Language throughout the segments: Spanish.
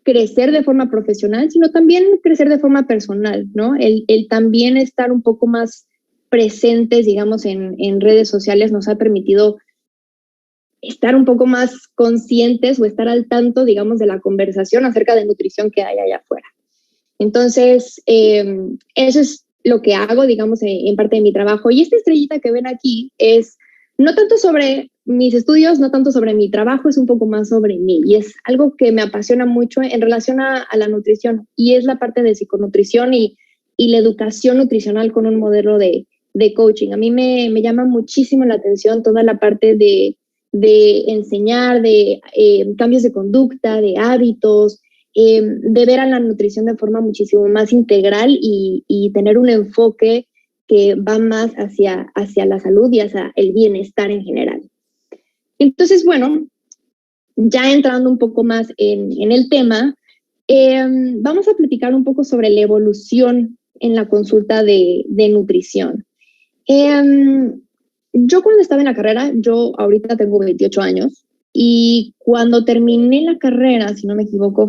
crecer de forma profesional, sino también crecer de forma personal, ¿no? El también estar un poco más presentes, digamos, en redes sociales nos ha permitido estar un poco más conscientes o estar al tanto, digamos, de la conversación acerca de nutrición que hay allá afuera. Entonces, eso es lo que hago, digamos, en parte de mi trabajo. Y esta estrellita que ven aquí es no tanto sobre mis estudios, no tanto sobre mi trabajo, es un poco más sobre mí. Y es algo que me apasiona mucho en relación a la nutrición. Y es la parte de psiconutrición y la educación nutricional con un modelo de coaching. A mí me llama muchísimo la atención toda la parte de enseñar, de cambios de conducta, de hábitos, de ver a la nutrición de forma muchísimo más integral y tener un enfoque que va más hacia la salud y hacia el bienestar en general. Entonces, bueno, ya entrando un poco más en el tema, vamos a platicar un poco sobre la evolución en la consulta de nutrición. Yo cuando estaba en la carrera, yo ahorita tengo 28 años y cuando terminé la carrera, si no me equivoco,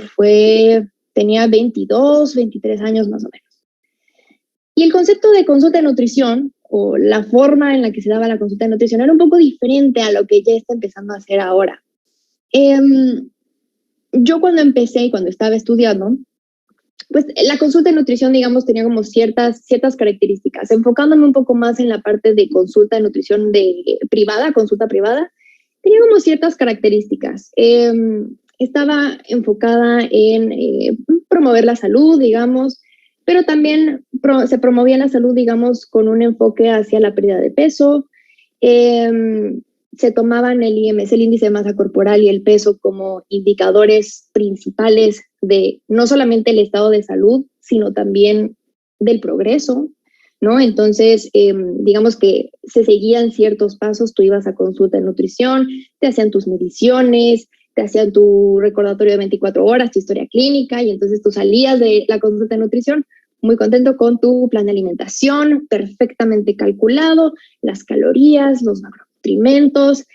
tenía 22, 23 años más o menos. Y el concepto de consulta de nutrición o la forma en la que se daba la consulta de nutrición era un poco diferente a lo que ya está empezando a hacer ahora. Yo cuando empecé y cuando estaba estudiando, pues la consulta de nutrición, digamos, tenía como ciertas características, enfocándome un poco más en la parte de consulta de nutrición privada, consulta privada, tenía como ciertas características. Estaba enfocada en promover la salud, digamos, pero también se promovía la salud, digamos, con un enfoque hacia la pérdida de peso. Se tomaban el IMC, el índice de masa corporal, y el peso como indicadores principales de no solamente el estado de salud, sino también del progreso, ¿no? Entonces, digamos que se seguían ciertos pasos, tú ibas a consulta de nutrición, te hacían tus mediciones, te hacían tu recordatorio de 24 horas, tu historia clínica, y entonces tú salías de la consulta de nutrición muy contento con tu plan de alimentación, perfectamente calculado, las calorías, los macronutrientes.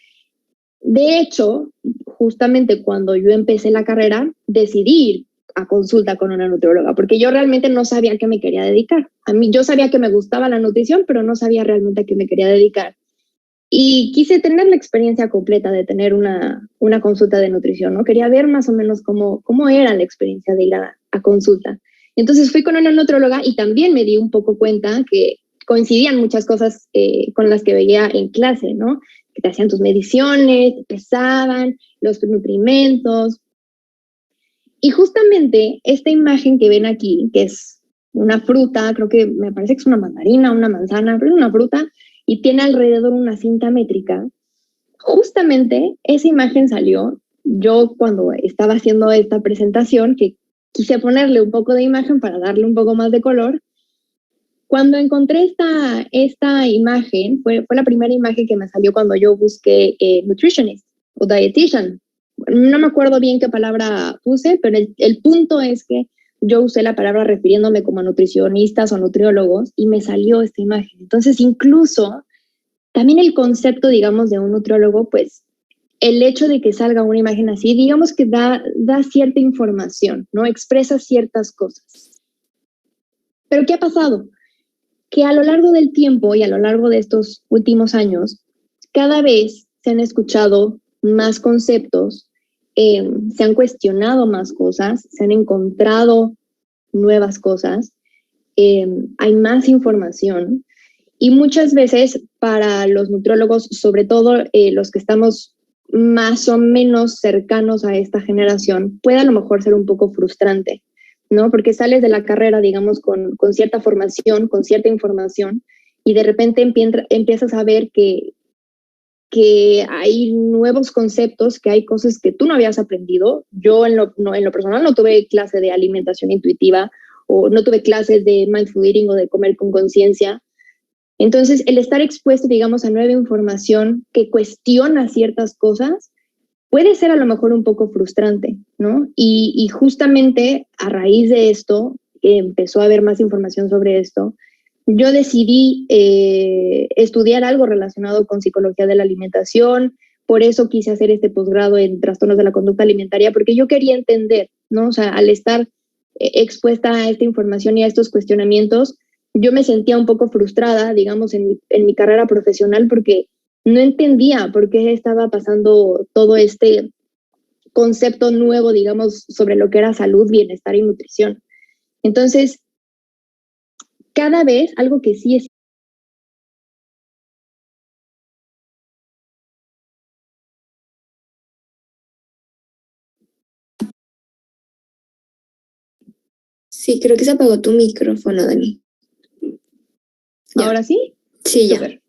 De hecho, justamente cuando yo empecé la carrera, decidí ir a consulta con una nutrióloga, porque yo realmente no sabía a qué me quería dedicar. Yo sabía que me gustaba la nutrición, pero no sabía realmente a qué me quería dedicar. Y quise tener la experiencia completa de tener una consulta de nutrición, ¿no? Quería ver más o menos cómo era la experiencia de ir a consulta. Entonces fui con una nutrióloga y también me di un poco cuenta que coincidían muchas cosas con las que veía en clase, ¿no? Que te hacían tus mediciones, te pesaban, los nutrimentos. Y justamente esta imagen que ven aquí, que es una fruta, creo que me parece que es una mandarina, una manzana, pero es una fruta, y tiene alrededor una cinta métrica. Justamente esa imagen salió yo cuando estaba haciendo esta presentación, que quise ponerle un poco de imagen para darle un poco más de color. Cuando encontré esta imagen, fue la primera imagen que me salió cuando yo busqué nutritionist o dietitian. No me acuerdo bien qué palabra puse, pero el punto es que yo usé la palabra refiriéndome como a nutricionistas o nutriólogos y me salió esta imagen. Entonces, incluso también el concepto, digamos, de un nutriólogo, pues el hecho de que salga una imagen así, digamos que da cierta información, ¿no? Expresa ciertas cosas. Pero ¿qué ha pasado? Que a lo largo del tiempo y a lo largo de estos últimos años, cada vez se han escuchado más conceptos, se han cuestionado más cosas, se han encontrado nuevas cosas, hay más información y muchas veces para los nutriólogos, sobre todo los que estamos más o menos cercanos a esta generación, puede a lo mejor ser un poco frustrante, ¿no? Porque sales de la carrera, digamos, con cierta formación, con cierta información, y de repente empiezas a ver que hay nuevos conceptos, que hay cosas que tú no habías aprendido. Yo en lo personal no tuve clase de alimentación intuitiva o no tuve clases de mindful eating o de comer con conciencia. Entonces, el estar expuesto, digamos, a nueva información que cuestiona ciertas cosas puede ser a lo mejor un poco frustrante, ¿no? Y justamente a raíz de esto, empezó a haber más información sobre esto, yo decidí estudiar algo relacionado con psicología de la alimentación, por eso quise hacer este posgrado en trastornos de la conducta alimentaria, porque yo quería entender, ¿no? O sea, al estar expuesta a esta información y a estos cuestionamientos, yo me sentía un poco frustrada, digamos, en mi carrera profesional, porque no entendía por qué estaba pasando todo este concepto nuevo, digamos, sobre lo que era salud, bienestar y nutrición. Entonces, cada vez, algo que sí es... Sí, creo que se apagó tu micrófono, Dani. Ya. ¿Ahora sí? Sí, ya. Súper.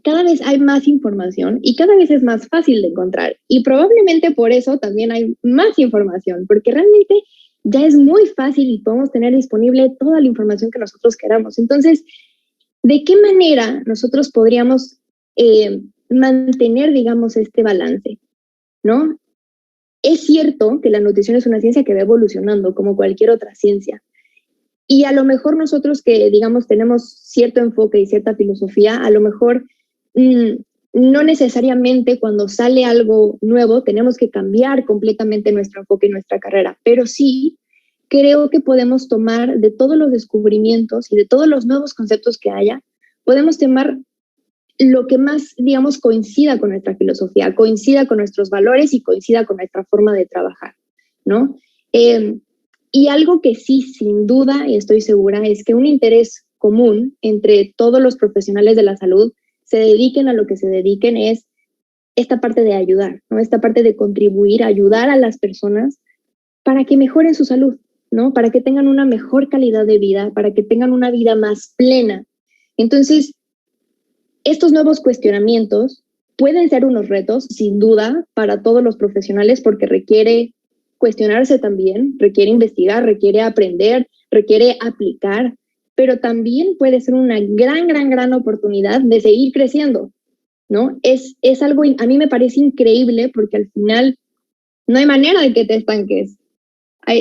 Cada vez hay más información y cada vez es más fácil de encontrar. Y probablemente por eso también hay más información, porque realmente ya es muy fácil y podemos tener disponible toda la información que nosotros queramos. Entonces, ¿de qué manera nosotros podríamos mantener, digamos, este balance? ¿No? Es cierto que la nutrición es una ciencia que va evolucionando como cualquier otra ciencia. Y a lo mejor nosotros que, digamos, tenemos cierto enfoque y cierta filosofía, a lo mejor no necesariamente cuando sale algo nuevo tenemos que cambiar completamente nuestro enfoque y nuestra carrera, pero sí creo que podemos tomar de todos los descubrimientos y de todos los nuevos conceptos que haya, podemos tomar lo que más, digamos, coincida con nuestra filosofía, coincida con nuestros valores y coincida con nuestra forma de trabajar, ¿no? Y algo que sí, sin duda, y estoy segura, es que un interés común entre todos los profesionales de la salud, se dediquen a lo que se dediquen, es esta parte de ayudar, ¿no? Esta parte de contribuir, ayudar a las personas para que mejoren su salud, ¿no? Para que tengan una mejor calidad de vida, para que tengan una vida más plena. Entonces, estos nuevos cuestionamientos pueden ser unos retos, sin duda, para todos los profesionales, porque requiere cuestionarse también, requiere investigar, requiere aprender, requiere aplicar, pero también puede ser una gran oportunidad de seguir creciendo, ¿no? Es algo, a mí me parece increíble porque al final no hay manera de que te estanques.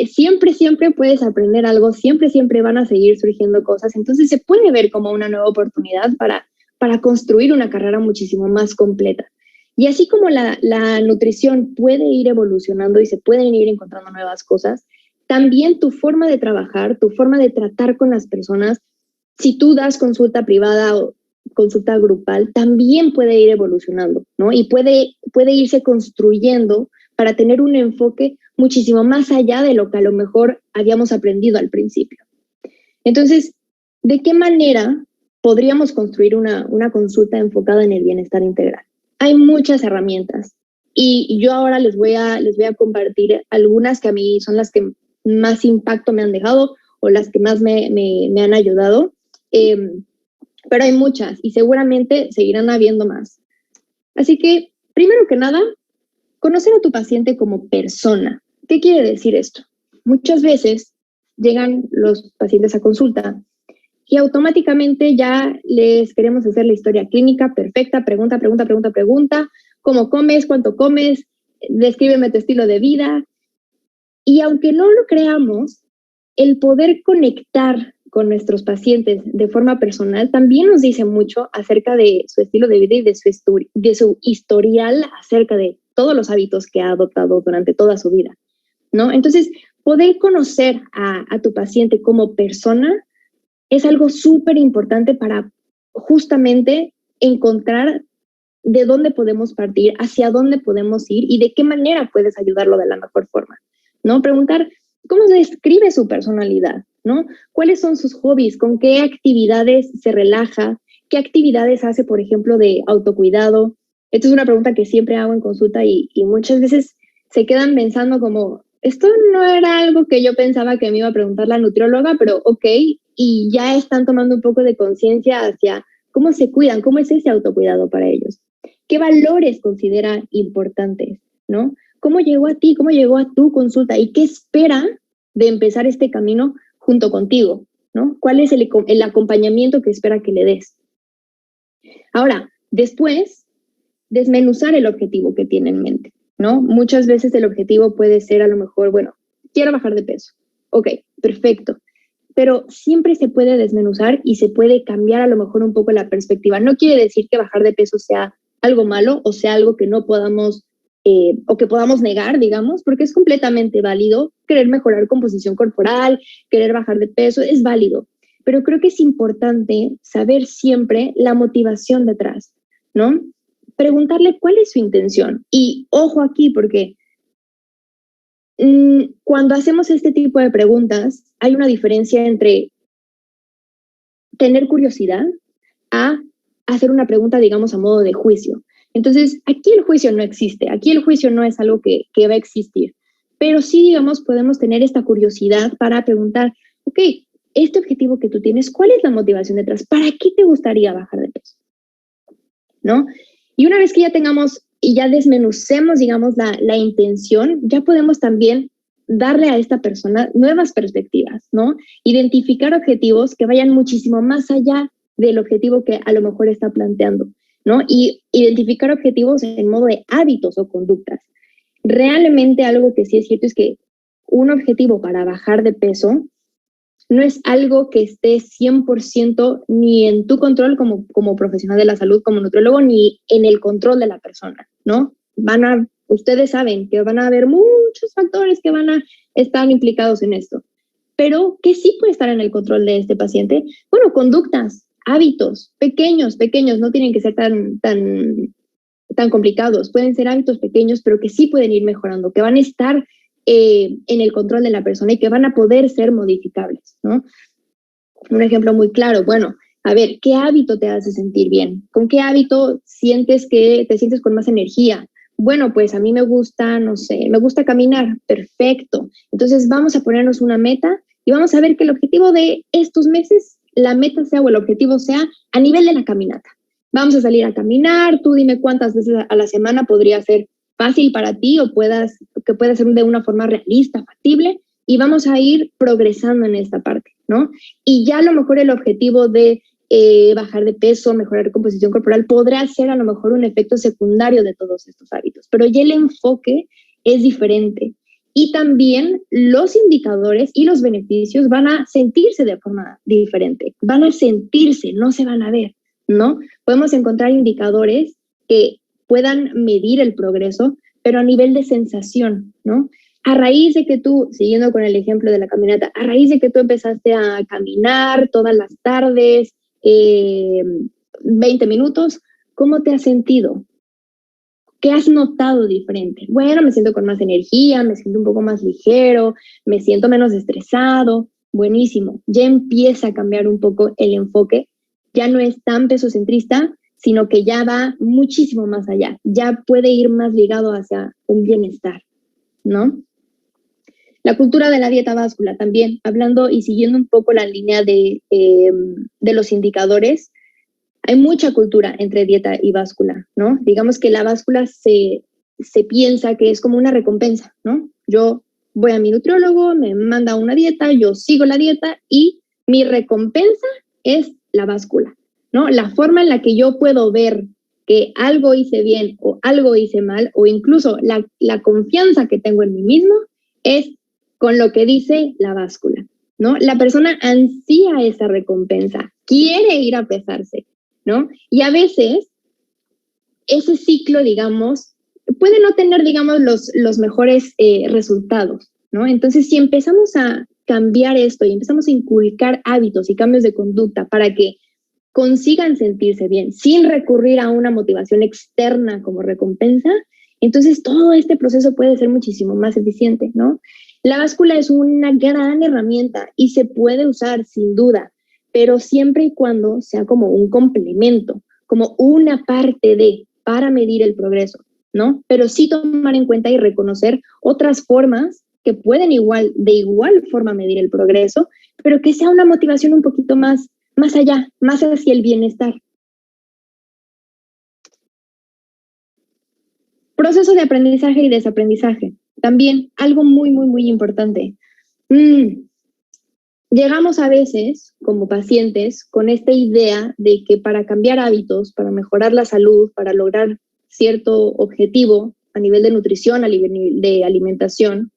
Siempre puedes aprender algo, siempre van a seguir surgiendo cosas, entonces se puede ver como una nueva oportunidad para construir una carrera muchísimo más completa. Y así como la nutrición puede ir evolucionando y se pueden ir encontrando nuevas cosas, también tu forma de trabajar, tu forma de tratar con las personas, si tú das consulta privada o consulta grupal, también puede ir evolucionando, ¿no? Y puede irse construyendo para tener un enfoque muchísimo más allá de lo que a lo mejor habíamos aprendido al principio. Entonces, ¿de qué manera podríamos construir una consulta enfocada en el bienestar integral? Hay muchas herramientas y yo ahora les voy a compartir algunas que a mí son las que más impacto me han dejado o las que más me han ayudado, pero hay muchas y seguramente seguirán habiendo más. Así que, primero que nada, conocer a tu paciente como persona. ¿Qué quiere decir esto? Muchas veces llegan los pacientes a consulta y automáticamente ya les queremos hacer la historia clínica perfecta, pregunta, ¿cómo comes? ¿Cuánto comes? Descríbeme tu estilo de vida. Y aunque no lo creamos, el poder conectar con nuestros pacientes de forma personal también nos dice mucho acerca de su estilo de vida y de su historial acerca de todos los hábitos que ha adoptado durante toda su vida, ¿no? Entonces, poder conocer a tu paciente como persona es algo súper importante para justamente encontrar de dónde podemos partir, hacia dónde podemos ir y de qué manera puedes ayudarlo de la mejor forma, ¿no? Preguntar cómo se describe su personalidad, ¿no? ¿Cuáles son sus hobbies? ¿Con qué actividades se relaja? ¿Qué actividades hace, por ejemplo, de autocuidado? Esta es una pregunta que siempre hago en consulta y muchas veces se quedan pensando como, esto no era algo que yo pensaba que me iba a preguntar la nutrióloga, pero ok, y ya están tomando un poco de conciencia hacia cómo se cuidan, cómo es ese autocuidado para ellos. ¿Qué valores considera importantes, ¿no? ¿Cómo llegó a ti? ¿Cómo llegó a tu consulta? ¿Y qué espera de empezar este camino junto contigo, ¿no? ¿Cuál es el acompañamiento que espera que le des? Ahora, después, desmenuzar el objetivo que tiene en mente, ¿no? Muchas veces el objetivo puede ser a lo mejor, bueno, quiero bajar de peso. Ok, perfecto. pero siempre se puede desmenuzar y se puede cambiar a lo mejor un poco la perspectiva. No quiere decir que bajar de peso sea algo malo o sea algo que no podamos o que podamos negar, digamos, porque es completamente válido querer mejorar composición corporal, querer bajar de peso, es válido. Pero creo que es importante saber siempre la motivación detrás, ¿no? Preguntarle cuál es su intención. Y ojo aquí, porque cuando hacemos este tipo de preguntas, hay una diferencia entre tener curiosidad a hacer una pregunta, digamos, a modo de juicio. Entonces, aquí el juicio no existe, aquí el juicio no es algo que va a existir, pero sí, digamos, podemos tener esta curiosidad para preguntar, ok, este objetivo que tú tienes, ¿cuál es la motivación detrás? ¿Para qué te gustaría bajar de peso? ¿No? Y una vez que ya tengamos y ya desmenucemos, digamos, la intención, ya podemos también darle a esta persona nuevas perspectivas, ¿no? Identificar objetivos que vayan muchísimo más allá del objetivo que a lo mejor está planteando, ¿no? Y identificar objetivos en modo de hábitos o conductas. Realmente algo que sí es cierto es que un objetivo para bajar de peso no es algo que esté 100% ni en tu control como profesional de la salud, como nutriólogo, ni en el control de la persona, ¿no? Ustedes saben que van a haber muchos factores que van a estar implicados en esto, pero ¿qué sí puede estar en el control de este paciente? Bueno, conductas, hábitos, pequeños, no tienen que ser tan complicados, pueden ser hábitos pequeños, pero que sí pueden ir mejorando, que van a estar en el control de la persona y que van a poder ser modificables, ¿no? Un ejemplo muy claro, bueno, a ver, ¿qué hábito te hace sentir bien? ¿Con qué hábito sientes que te sientes con más energía? Bueno, pues a mí me gusta, no sé, me gusta caminar, perfecto. Entonces vamos a ponernos una meta y vamos a ver que el objetivo de estos meses, la meta sea o el objetivo sea a nivel de la caminata. Vamos a salir a caminar, tú dime cuántas veces a la semana podría ser fácil para ti o que pueda ser de una forma realista, factible, y vamos a ir progresando en esta parte, ¿no? Y ya a lo mejor el objetivo de bajar de peso, mejorar composición corporal, podrá ser a lo mejor un efecto secundario de todos estos hábitos, pero ya el enfoque es diferente. Y también los indicadores y los beneficios van a sentirse de forma diferente, van a sentirse, no se van a ver, ¿no? Podemos encontrar indicadores que puedan medir el progreso, pero a nivel de sensación, ¿no? A raíz de que tú, siguiendo con el ejemplo de la caminata, a raíz de que tú empezaste a caminar todas las tardes, 20 minutos, ¿cómo te has sentido? ¿Qué has notado diferente? Bueno, me siento con más energía, me siento un poco más ligero, me siento menos estresado. Buenísimo. Ya empieza a cambiar un poco el enfoque. Ya no es tan pesocentrista, sino que ya va muchísimo más allá. Ya puede ir más ligado hacia un bienestar, ¿no? La cultura de la dieta báscula también, hablando y siguiendo un poco la línea de los indicadores, hay mucha cultura entre dieta y báscula, ¿no? Digamos que la báscula se piensa que es como una recompensa, ¿no? Yo voy a mi nutriólogo, me manda una dieta, yo sigo la dieta y mi recompensa es la báscula, ¿no? La forma en la que yo puedo ver que algo hice bien o algo hice mal, o incluso la confianza que tengo en mí mismo, es con lo que dice la báscula, ¿no? La persona ansía esa recompensa, quiere ir a pesarse, ¿no? Y a veces ese ciclo, digamos, puede no tener, digamos, los mejores resultados, ¿no? Entonces, si empezamos a cambiar esto y empezamos a inculcar hábitos y cambios de conducta para que consigan sentirse bien sin recurrir a una motivación externa como recompensa, entonces todo este proceso puede ser muchísimo más eficiente, ¿no? La báscula es una gran herramienta y se puede usar sin duda, pero siempre y cuando sea como un complemento, como una parte para medir el progreso, ¿no? Pero sí tomar en cuenta y reconocer otras formas que pueden de igual forma medir el progreso, pero que sea una motivación un poquito más allá, más hacia el bienestar. Proceso de aprendizaje y desaprendizaje. También algo muy, muy, muy importante. Llegamos a veces, como pacientes, con esta idea de que para cambiar hábitos, para mejorar la salud, para lograr cierto objetivo a nivel de nutrición, a nivel de alimentación,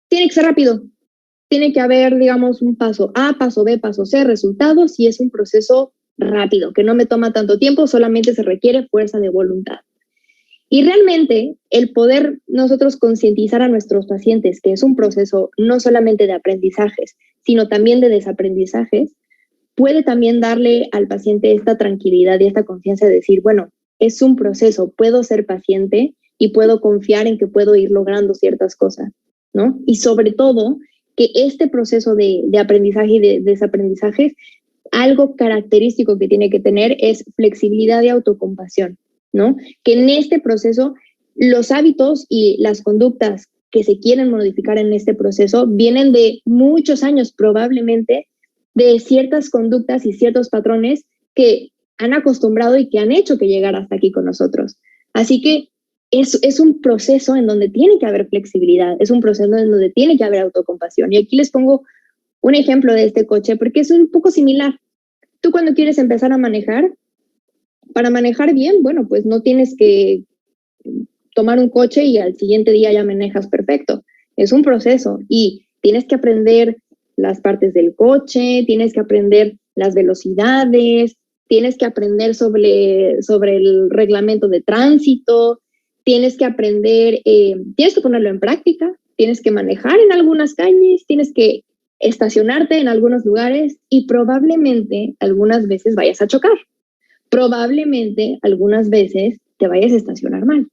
tiene que ser rápido. tiene que haber, digamos, un paso A, paso B, paso C, resultados, y es un proceso rápido, que no me toma tanto tiempo, solamente se requiere fuerza de voluntad. Y realmente el poder nosotros concientizar a nuestros pacientes que es un proceso no solamente de aprendizajes, sino también de desaprendizajes, puede también darle al paciente esta tranquilidad y esta confianza de decir, bueno, es un proceso, puedo ser paciente y puedo confiar en que puedo ir logrando ciertas cosas, ¿no? Y sobre todo, que este proceso de aprendizaje y de desaprendizaje, algo característico que tiene que tener es flexibilidad y autocompasión, ¿no? Que en este proceso los hábitos y las conductas que se quieren modificar en este proceso vienen de muchos años, probablemente de ciertas conductas y ciertos patrones que han acostumbrado y que han hecho que llegara hasta aquí con nosotros. Así que es un proceso en donde tiene que haber flexibilidad, es un proceso en donde tiene que haber autocompasión. Y aquí les pongo un ejemplo de este coche porque es un poco similar. Tú cuando quieres empezar a manejar, para manejar bien, bueno, pues no tienes que tomar un coche y al siguiente día ya manejas perfecto. Es un proceso y tienes que aprender las partes del coche, tienes que aprender las velocidades, tienes que aprender sobre el reglamento de tránsito, tienes que aprender, tienes que ponerlo en práctica, tienes que manejar en algunas calles, tienes que estacionarte en algunos lugares y probablemente algunas veces vayas a chocar. Probablemente algunas veces te vayas a estacionar mal.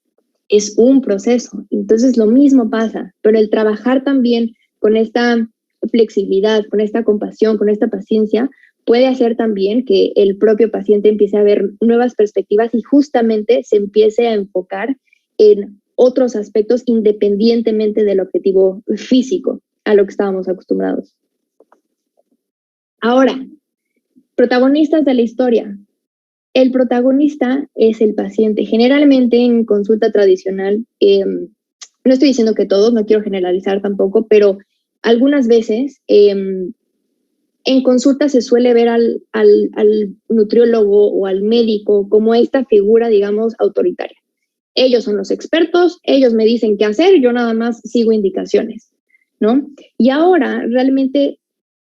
Es un proceso. Entonces lo mismo pasa, pero el trabajar también con esta flexibilidad, con esta compasión, con esta paciencia, puede hacer también que el propio paciente empiece a ver nuevas perspectivas y justamente se empiece a enfocar en otros aspectos independientemente del objetivo físico a lo que estábamos acostumbrados. Ahora, protagonistas de la historia. El protagonista es el paciente. Generalmente en consulta tradicional, no estoy diciendo que todos, no quiero generalizar tampoco, pero algunas veces en consulta se suele ver al nutriólogo o al médico como esta figura, digamos, autoritaria. Ellos son los expertos, ellos me dicen qué hacer, yo nada más sigo indicaciones, ¿no? Y ahora realmente,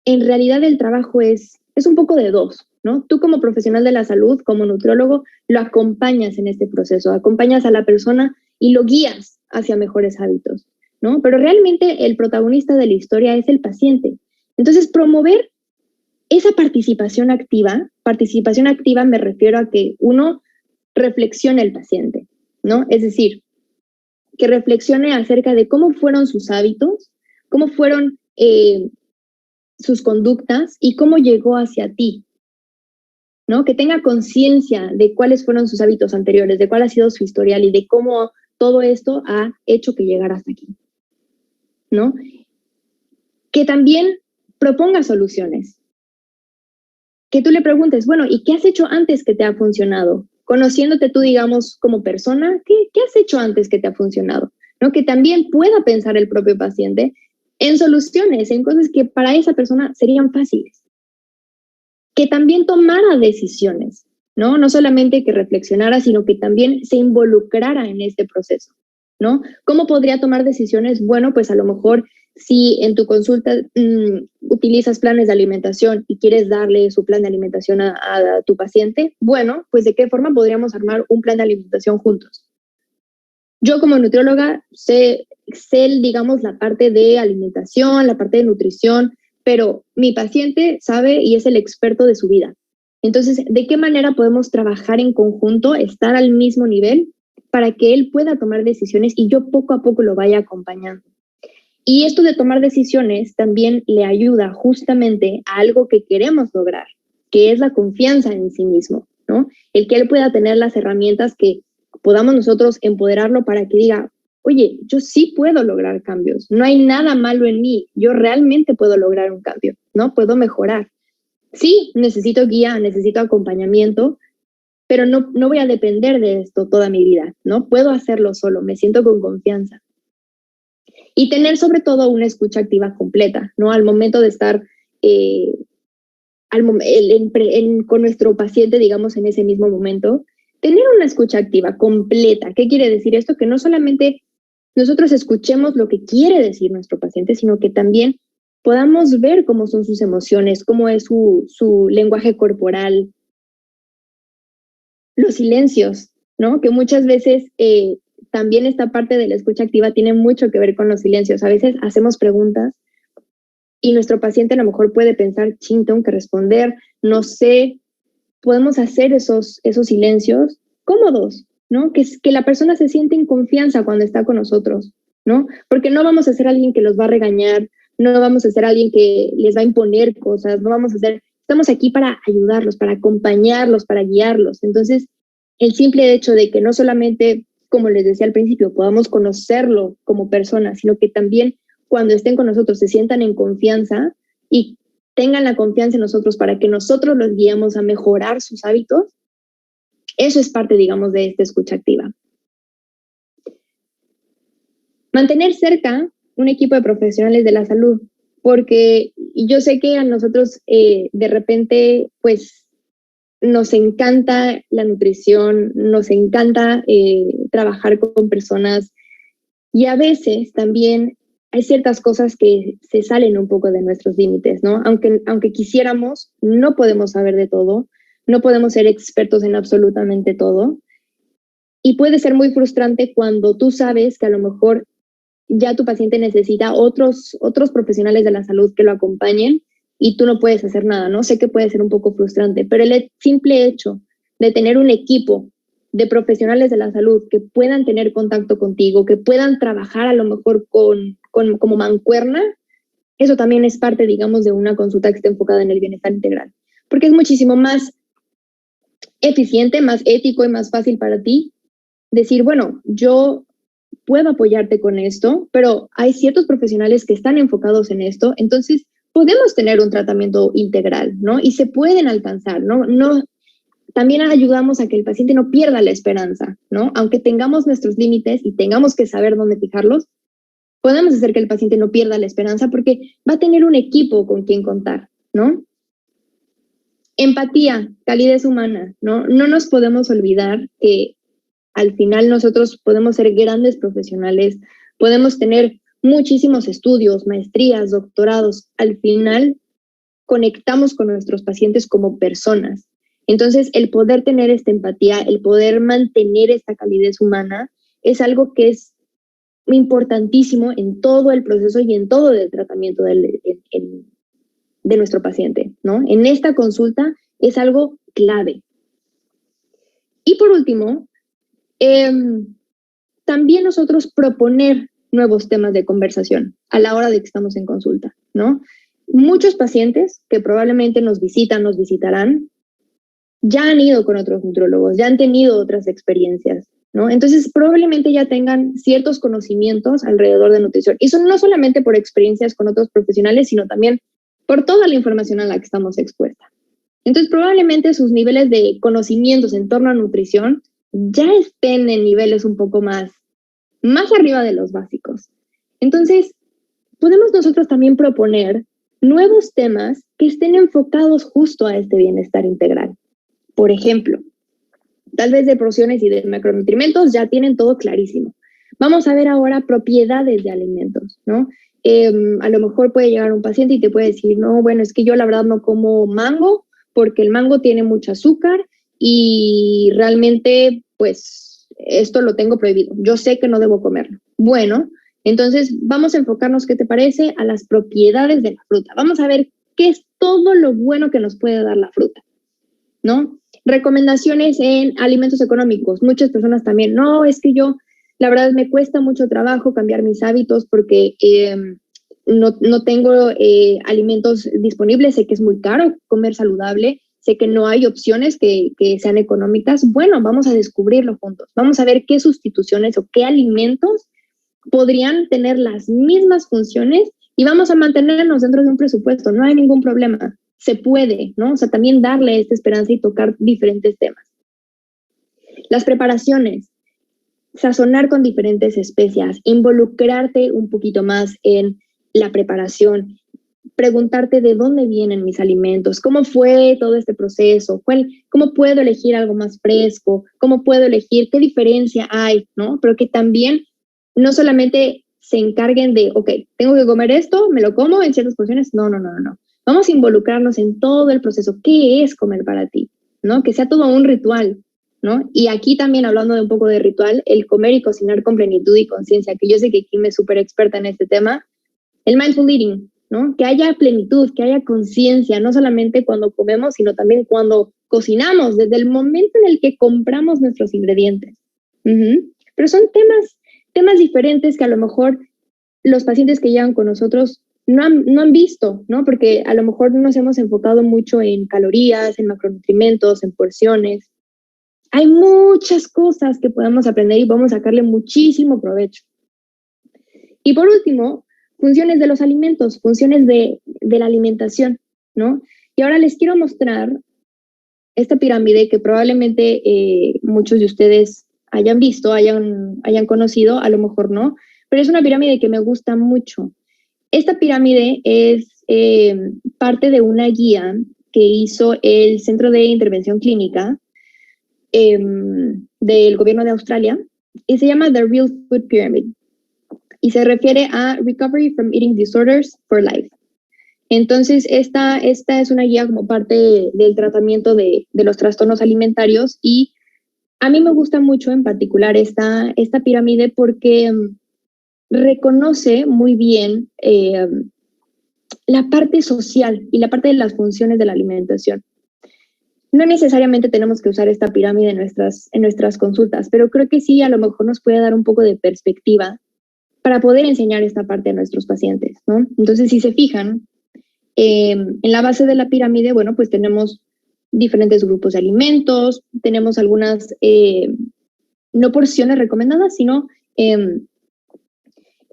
en realidad el trabajo es un poco de dos, ¿no? Tú como profesional de la salud, como nutriólogo, lo acompañas en este proceso, acompañas a la persona y lo guías hacia mejores hábitos, ¿no? Pero realmente el protagonista de la historia es el paciente. Entonces, promover esa participación activa me refiero a que uno reflexione el paciente, ¿no? Es decir, que reflexione acerca de cómo fueron sus hábitos, cómo fueron sus conductas y cómo llegó hacia ti, ¿no? Que tenga conciencia de cuáles fueron sus hábitos anteriores, de cuál ha sido su historial y de cómo todo esto ha hecho que llegara hasta aquí, ¿no? Que también proponga soluciones. Que tú le preguntes, bueno, ¿y qué has hecho antes que te ha funcionado? Conociéndote tú, digamos, como persona, ¿qué has hecho antes que te ha funcionado? ¿No? Que también pueda pensar el propio paciente en soluciones, en cosas que para esa persona serían fáciles. Que también tomara decisiones, ¿no? No solamente que reflexionara, sino que también se involucrara en este proceso, ¿no? ¿Cómo podría tomar decisiones? Bueno, pues a lo mejor si en tu consulta utilizas planes de alimentación y quieres darle su plan de alimentación a tu paciente, bueno, pues de qué forma podríamos armar un plan de alimentación juntos. Yo como nutrióloga sé, digamos, la parte de alimentación, la parte de nutrición, pero mi paciente sabe y es el experto de su vida. Entonces, ¿de qué manera podemos trabajar en conjunto, estar al mismo nivel para que él pueda tomar decisiones y yo poco a poco lo vaya acompañando? Y esto de tomar decisiones también le ayuda justamente a algo que queremos lograr, que es la confianza en sí mismo, ¿no? El que él pueda tener las herramientas que podamos nosotros empoderarlo para que diga, oye, yo sí puedo lograr cambios, no hay nada malo en mí, yo realmente puedo lograr un cambio, ¿no? Puedo mejorar. Sí, necesito guía, necesito acompañamiento, pero no voy a depender de esto toda mi vida, ¿no? Puedo hacerlo solo, me siento con confianza. Y tener sobre todo una escucha activa completa, ¿no? Al momento de estar con nuestro paciente, digamos, en ese mismo momento, tener una escucha activa completa. ¿Qué quiere decir esto? Que no solamente nosotros escuchemos lo que quiere decir nuestro paciente, sino que también podamos ver cómo son sus emociones, cómo es su lenguaje corporal, los silencios, ¿no? Que muchas veces también esta parte de la escucha activa tiene mucho que ver con los silencios. A veces hacemos preguntas y nuestro paciente a lo mejor puede pensar, ching, tengo que responder, no sé, podemos hacer esos silencios cómodos, ¿no? Que la persona se siente en confianza cuando está con nosotros, ¿no? Porque no vamos a ser alguien que los va a regañar, no vamos a ser alguien que les va a imponer cosas, no vamos a ser, estamos aquí para ayudarlos, para acompañarlos, para guiarlos. Entonces, el simple hecho de que no solamente, como les decía al principio, podamos conocerlo como persona, sino que también cuando estén con nosotros se sientan en confianza y tengan la confianza en nosotros para que nosotros los guiemos a mejorar sus hábitos, eso es parte, digamos, de esta escucha activa. Mantener cerca un equipo de profesionales de la salud, porque yo sé que a nosotros de repente, pues, nos encanta la nutrición, nos encanta trabajar con personas y a veces también hay ciertas cosas que se salen un poco de nuestros límites, ¿no? Aunque quisiéramos, no podemos saber de todo, no podemos ser expertos en absolutamente todo. Y puede ser muy frustrante cuando tú sabes que a lo mejor ya tu paciente necesita otros profesionales de la salud que lo acompañen y tú no puedes hacer nada, ¿no? Sé que puede ser un poco frustrante, pero el simple hecho de tener un equipo de profesionales de la salud que puedan tener contacto contigo, que puedan trabajar a lo mejor como mancuerna, eso también es parte, digamos, de una consulta que esté enfocada en el bienestar integral, porque es muchísimo más eficiente, más ético y más fácil para ti decir, bueno, yo puedo apoyarte con esto, pero hay ciertos profesionales que están enfocados en esto, entonces podemos tener un tratamiento integral, ¿no? Y se pueden alcanzar, ¿no? También ayudamos a que el paciente no pierda la esperanza, ¿no? Aunque tengamos nuestros límites y tengamos que saber dónde fijarlos, podemos hacer que el paciente no pierda la esperanza porque va a tener un equipo con quien contar, ¿no? Empatía, calidez humana, ¿no? No nos podemos olvidar que al final nosotros podemos ser grandes profesionales, podemos tener muchísimos estudios, maestrías, doctorados. Al final conectamos con nuestros pacientes como personas. Entonces, el poder tener esta empatía, el poder mantener esta calidez humana, es algo que es importantísimo en todo el proceso y en todo el tratamiento de nuestro paciente, ¿no? En esta consulta es algo clave. Y por último, también nosotros proponer nuevos temas de conversación a la hora de que estamos en consulta, ¿no? Muchos pacientes que probablemente nos visitarán, ya han ido con otros nutrólogos, ya han tenido otras experiencias, ¿no? Entonces, probablemente ya tengan ciertos conocimientos alrededor de nutrición. Y eso no solamente por experiencias con otros profesionales, sino también por toda la información a la que estamos expuestas. Entonces, probablemente sus niveles de conocimientos en torno a nutrición ya estén en niveles un poco más arriba de los básicos. Entonces, podemos nosotros también proponer nuevos temas que estén enfocados justo a este bienestar integral. Por ejemplo, tal vez de porciones y de macronutrientes ya tienen todo clarísimo. Vamos a ver ahora propiedades de alimentos, ¿no? A lo mejor puede llegar un paciente y te puede decir, no, bueno, es que yo la verdad no como mango porque el mango tiene mucho azúcar y realmente, pues, esto lo tengo prohibido. Yo sé que no debo comerlo. Bueno, entonces vamos a enfocarnos, ¿qué te parece?, a las propiedades de la fruta. Vamos a ver qué es todo lo bueno que nos puede dar la fruta, ¿no? Recomendaciones en alimentos económicos. Muchas personas también, no, es que yo, la verdad, me cuesta mucho trabajo cambiar mis hábitos porque no tengo alimentos disponibles, sé que es muy caro comer saludable, sé que no hay opciones que sean económicas. Bueno, vamos a descubrirlo juntos. Vamos a ver qué sustituciones o qué alimentos podrían tener las mismas funciones y vamos a mantenernos dentro de un presupuesto. No hay ningún problema. Se puede, ¿no? O sea, también darle esta esperanza y tocar diferentes temas. Las preparaciones, sazonar con diferentes especias, involucrarte un poquito más en la preparación, preguntarte de dónde vienen mis alimentos, cómo fue todo este proceso, cómo puedo elegir algo más fresco, cómo puedo elegir, qué diferencia hay, ¿no? Pero que también no solamente se encarguen de, ok, tengo que comer esto, me lo como en ciertas porciones. No. Vamos a involucrarnos en todo el proceso. ¿Qué es comer para ti? ¿No? Que sea todo un ritual, ¿no? Y aquí también, hablando de un poco de ritual, el comer y cocinar con plenitud y conciencia, que yo sé que Kim es súper experta en este tema, el mindful eating, ¿no? Que haya plenitud, que haya conciencia, no solamente cuando comemos, sino también cuando cocinamos, desde el momento en el que compramos nuestros ingredientes. Pero son temas diferentes que a lo mejor los pacientes que llegan con nosotros no han visto, ¿no? Porque a lo mejor nos hemos enfocado mucho en calorías, en macronutrientes, en porciones. Hay muchas cosas que podemos aprender y podemos sacarle muchísimo provecho. Y por último, funciones de los alimentos, funciones de la alimentación, ¿no? Y ahora les quiero mostrar esta pirámide que probablemente muchos de ustedes hayan visto, hayan conocido, a lo mejor no, pero es una pirámide que me gusta mucho. Esta pirámide es parte de una guía que hizo el Centro de Intervención Clínica del gobierno de Australia y se llama The Real Food Pyramid y se refiere a Recovery from Eating Disorders for Life. Entonces, esta es una guía como parte del tratamiento de los trastornos alimentarios y a mí me gusta mucho en particular esta pirámide porque reconoce muy bien la parte social y la parte de las funciones de la alimentación. No necesariamente tenemos que usar esta pirámide en nuestras consultas, pero creo que sí, a lo mejor nos puede dar un poco de perspectiva para poder enseñar esta parte a nuestros pacientes, ¿no? Entonces, si se fijan, en la base de la pirámide, bueno, pues tenemos diferentes grupos de alimentos, tenemos algunas, no porciones recomendadas, sino,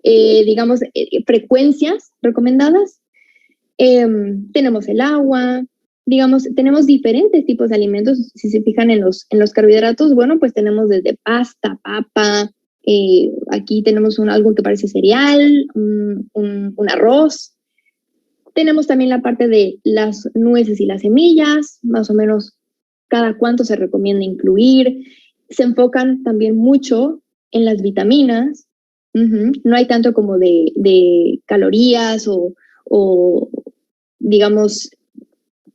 digamos, frecuencias recomendadas. Tenemos el agua, digamos, tenemos diferentes tipos de alimentos. Si se fijan en los carbohidratos, bueno, pues tenemos desde pasta, papa, aquí tenemos algo que parece cereal, un arroz. Tenemos también la parte de las nueces y las semillas, más o menos cada cuánto se recomienda incluir. Se enfocan también mucho en las vitaminas. No hay tanto como de calorías o, digamos,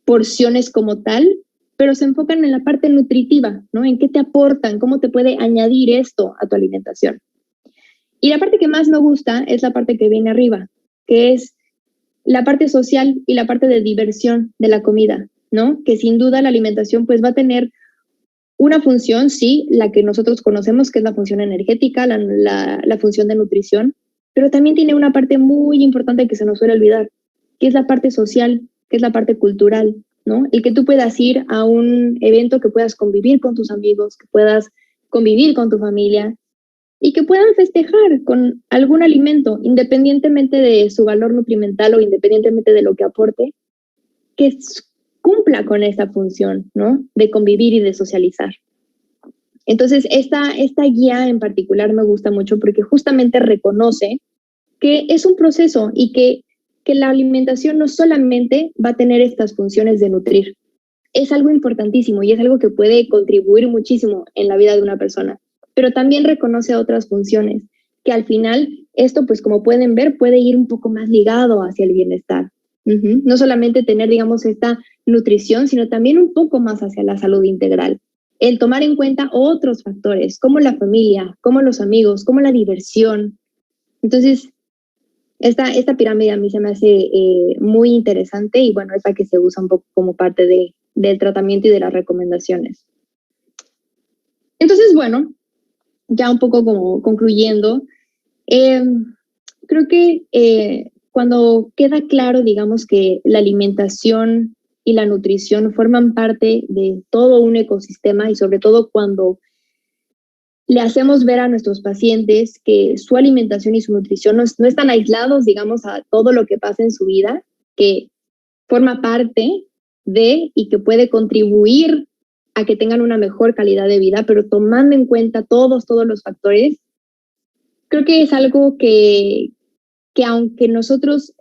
porciones como tal, pero se enfocan en la parte nutritiva, ¿no? En qué te aportan, cómo te puede añadir esto a tu alimentación. Y la parte que más me gusta es la parte que viene arriba, que es la parte social y la parte de diversión de la comida, ¿no? Que sin duda la alimentación pues va a tener una función, sí, la que nosotros conocemos, que es la función energética, la función de nutrición, pero también tiene una parte muy importante que se nos suele olvidar, que es la parte social, que es la parte cultural, ¿no? El que tú puedas ir a un evento, que puedas convivir con tus amigos, que puedas convivir con tu familia y que puedan festejar con algún alimento, independientemente de su valor nutrimental o independientemente de lo que aporte, que cumpla con esta función, ¿no? De convivir y de socializar. Entonces, esta guía en particular me gusta mucho porque justamente reconoce que es un proceso y que la alimentación no solamente va a tener estas funciones de nutrir, es algo importantísimo y es algo que puede contribuir muchísimo en la vida de una persona, pero también reconoce otras funciones, que al final esto, pues como pueden ver, puede ir un poco más ligado hacia el bienestar. No solamente tener, digamos, esta nutrición, sino también un poco más hacia la salud integral. El tomar en cuenta otros factores, como la familia, como los amigos, como la diversión. Entonces, esta pirámide a mí se me hace muy interesante y bueno, es la que se usa un poco como parte del tratamiento y de las recomendaciones. Entonces, bueno, ya un poco como concluyendo, creo que cuando queda claro, digamos, que la alimentación y la nutrición forman parte de todo un ecosistema y sobre todo cuando le hacemos ver a nuestros pacientes que su alimentación y su nutrición no están aislados, digamos, a todo lo que pasa en su vida, que forma parte de y que puede contribuir a que tengan una mejor calidad de vida, pero tomando en cuenta todos los factores, creo que es algo que aunque nosotros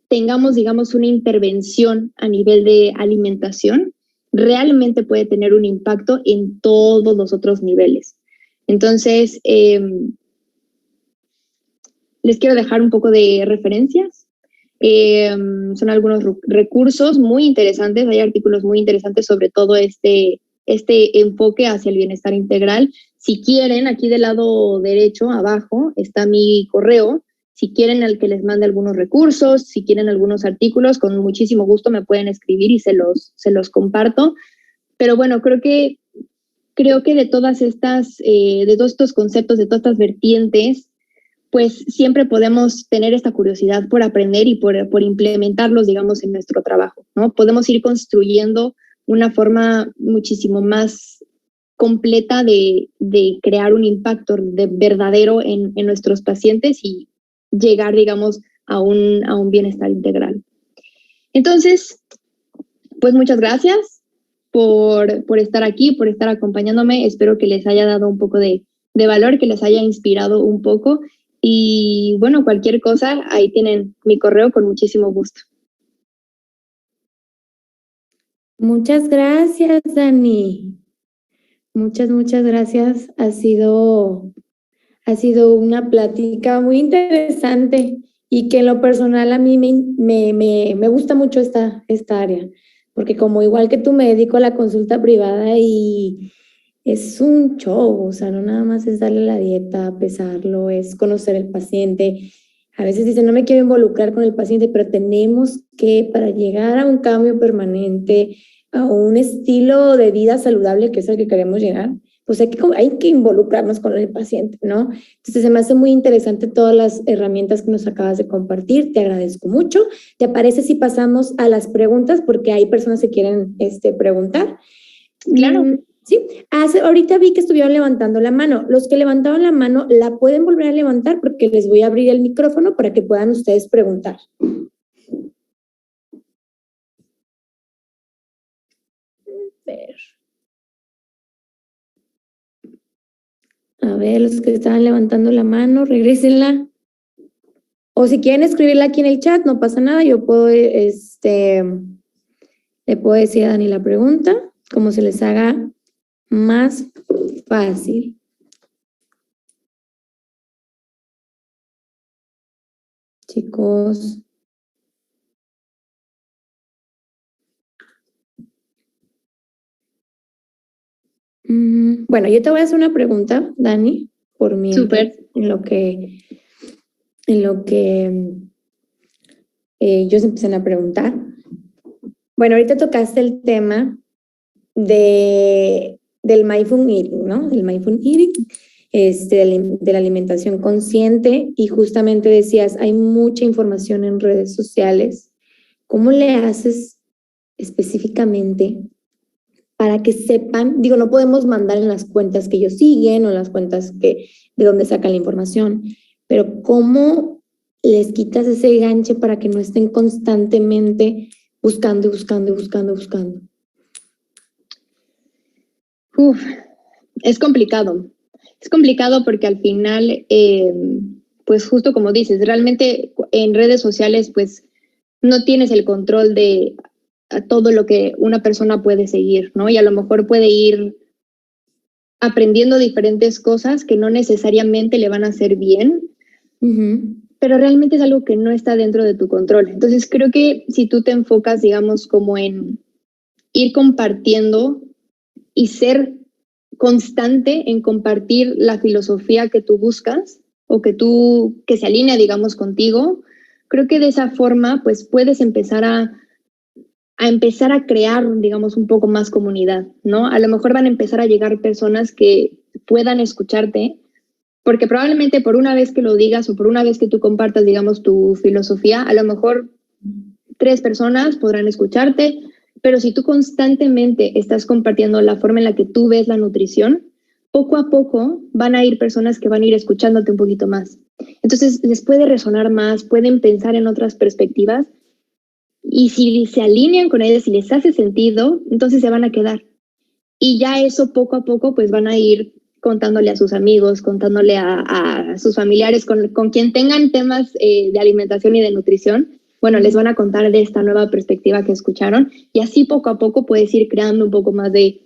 tengamos, digamos, una intervención a nivel de alimentación, realmente puede tener un impacto en todos los otros niveles. Entonces, les quiero dejar un poco de referencias. Son algunos recursos muy interesantes, hay artículos muy interesantes sobre todo este enfoque hacia el bienestar integral. Si quieren, aquí del lado derecho, abajo, está mi correo. Si quieren el que les mande algunos recursos, si quieren algunos artículos, con muchísimo gusto me pueden escribir y se los comparto. Pero bueno, creo que de todas estas, de todos estos conceptos, de todas estas vertientes, pues siempre podemos tener esta curiosidad por aprender y por implementarlos, digamos, en nuestro trabajo, ¿no? Podemos ir construyendo una forma muchísimo más completa de crear un impacto verdadero en nuestros pacientes y llegar, digamos, a un bienestar integral. Entonces, pues muchas gracias por estar aquí, por estar acompañándome. Espero que les haya dado un poco de valor, que les haya inspirado un poco. Y bueno, cualquier cosa, ahí tienen mi correo con muchísimo gusto. Muchas gracias, Dani. Muchas gracias. Ha sido una plática muy interesante y que en lo personal a mí me gusta mucho esta área, porque como igual que tú me dedico a la consulta privada y es un show, o sea, no nada más es darle la dieta, pesarlo, es conocer el paciente. A veces dicen, no me quiero involucrar con el paciente, pero tenemos que, para llegar a un cambio permanente, a un estilo de vida saludable, que es el que queremos llegar, pues hay que involucrarnos con el paciente, ¿no? Entonces se me hace muy interesante todas las herramientas que nos acabas de compartir, te agradezco mucho. ¿Te parece si pasamos a las preguntas? Porque hay personas que quieren preguntar. Claro. Sí, ahorita vi que estuvieron levantando la mano. Los que levantaron la mano, ¿la pueden volver a levantar? Porque les voy a abrir el micrófono para que puedan ustedes preguntar. A ver, los que estaban levantando la mano, regrésenla. O si quieren escribirla aquí en el chat, no pasa nada. Yo puedo, le puedo decir a Dani la pregunta, como se les haga más fácil. Chicos. Bueno, yo te voy a hacer una pregunta, Dani, por mientras, en lo que ellos empiezan a preguntar. Bueno, ahorita tocaste el tema del mindful eating, ¿no? El mindful eating, de la alimentación consciente, y justamente decías, hay mucha información en redes sociales. ¿Cómo le haces específicamente para que sepan? Digo, no podemos mandar en las cuentas que ellos siguen o en las cuentas de donde sacan la información, pero ¿cómo les quitas ese ganche para que no estén constantemente buscando? Es complicado. Es complicado porque al final, pues justo como dices, realmente en redes sociales, pues no tienes el control de todo lo que una persona puede seguir, ¿no? Y a lo mejor puede ir aprendiendo diferentes cosas que no necesariamente le van a hacer bien, pero realmente es algo que no está dentro de tu control. Entonces creo que si tú te enfocas, digamos, como en ir compartiendo y ser constante en compartir la filosofía que tú buscas o que se alinea, digamos, contigo, creo que de esa forma pues puedes empezar a crear, digamos, un poco más comunidad, ¿no? A lo mejor van a empezar a llegar personas que puedan escucharte, porque probablemente por una vez que lo digas o por una vez que tú compartas, digamos, tu filosofía, a lo mejor 3 personas podrán escucharte, pero si tú constantemente estás compartiendo la forma en la que tú ves la nutrición, poco a poco van a ir personas que van a ir escuchándote un poquito más. Entonces les puede resonar más, pueden pensar en otras perspectivas, y si se alinean con ellas, si les hace sentido, entonces se van a quedar. Y ya eso poco a poco pues van a ir contándole a sus amigos, contándole a sus familiares, con quien tengan temas de alimentación y de nutrición. Bueno, les van a contar de esta nueva perspectiva que escucharon, y así poco a poco puedes ir creando un poco más de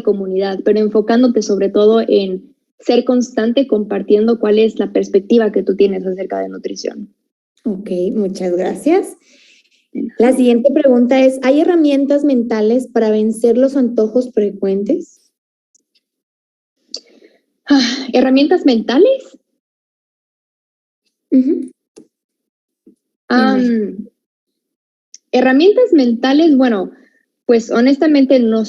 comunidad, pero enfocándote sobre todo en ser constante compartiendo cuál es la perspectiva que tú tienes acerca de nutrición. Ok, muchas gracias. La siguiente pregunta es, ¿hay herramientas mentales para vencer los antojos frecuentes? ¿Herramientas mentales? Herramientas mentales, bueno, pues honestamente no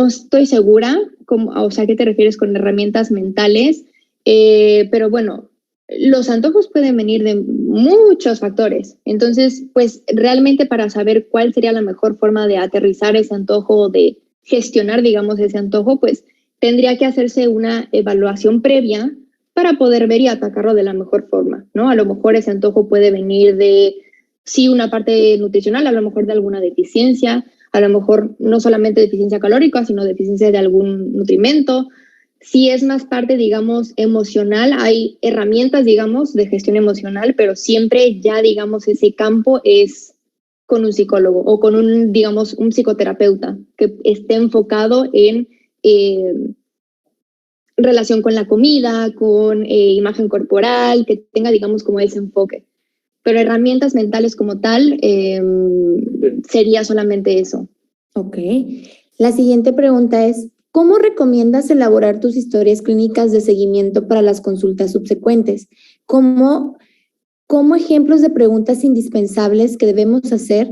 estoy segura, o sea, ¿qué te refieres con herramientas mentales? Pero bueno, los antojos pueden venir de muchos factores. Entonces, pues realmente para saber cuál sería la mejor forma de aterrizar ese antojo o de gestionar, digamos, ese antojo, pues tendría que hacerse una evaluación previa para poder ver y atacarlo de la mejor forma, ¿no? A lo mejor ese antojo puede venir de, sí, una parte nutricional, a lo mejor de alguna deficiencia, a lo mejor no solamente deficiencia calórica, sino deficiencia de algún nutrimento. Si es más parte, digamos, emocional, hay herramientas, digamos, de gestión emocional, pero siempre ya, digamos, ese campo es con un psicólogo o con un, digamos, un psicoterapeuta que esté enfocado en relación con la comida, con imagen corporal, que tenga, digamos, como ese enfoque. Pero herramientas mentales como tal sería solamente eso. Ok. La siguiente pregunta es, ¿cómo recomiendas elaborar tus historias clínicas de seguimiento para las consultas subsecuentes? ¿Cómo ejemplos de preguntas indispensables que debemos hacer?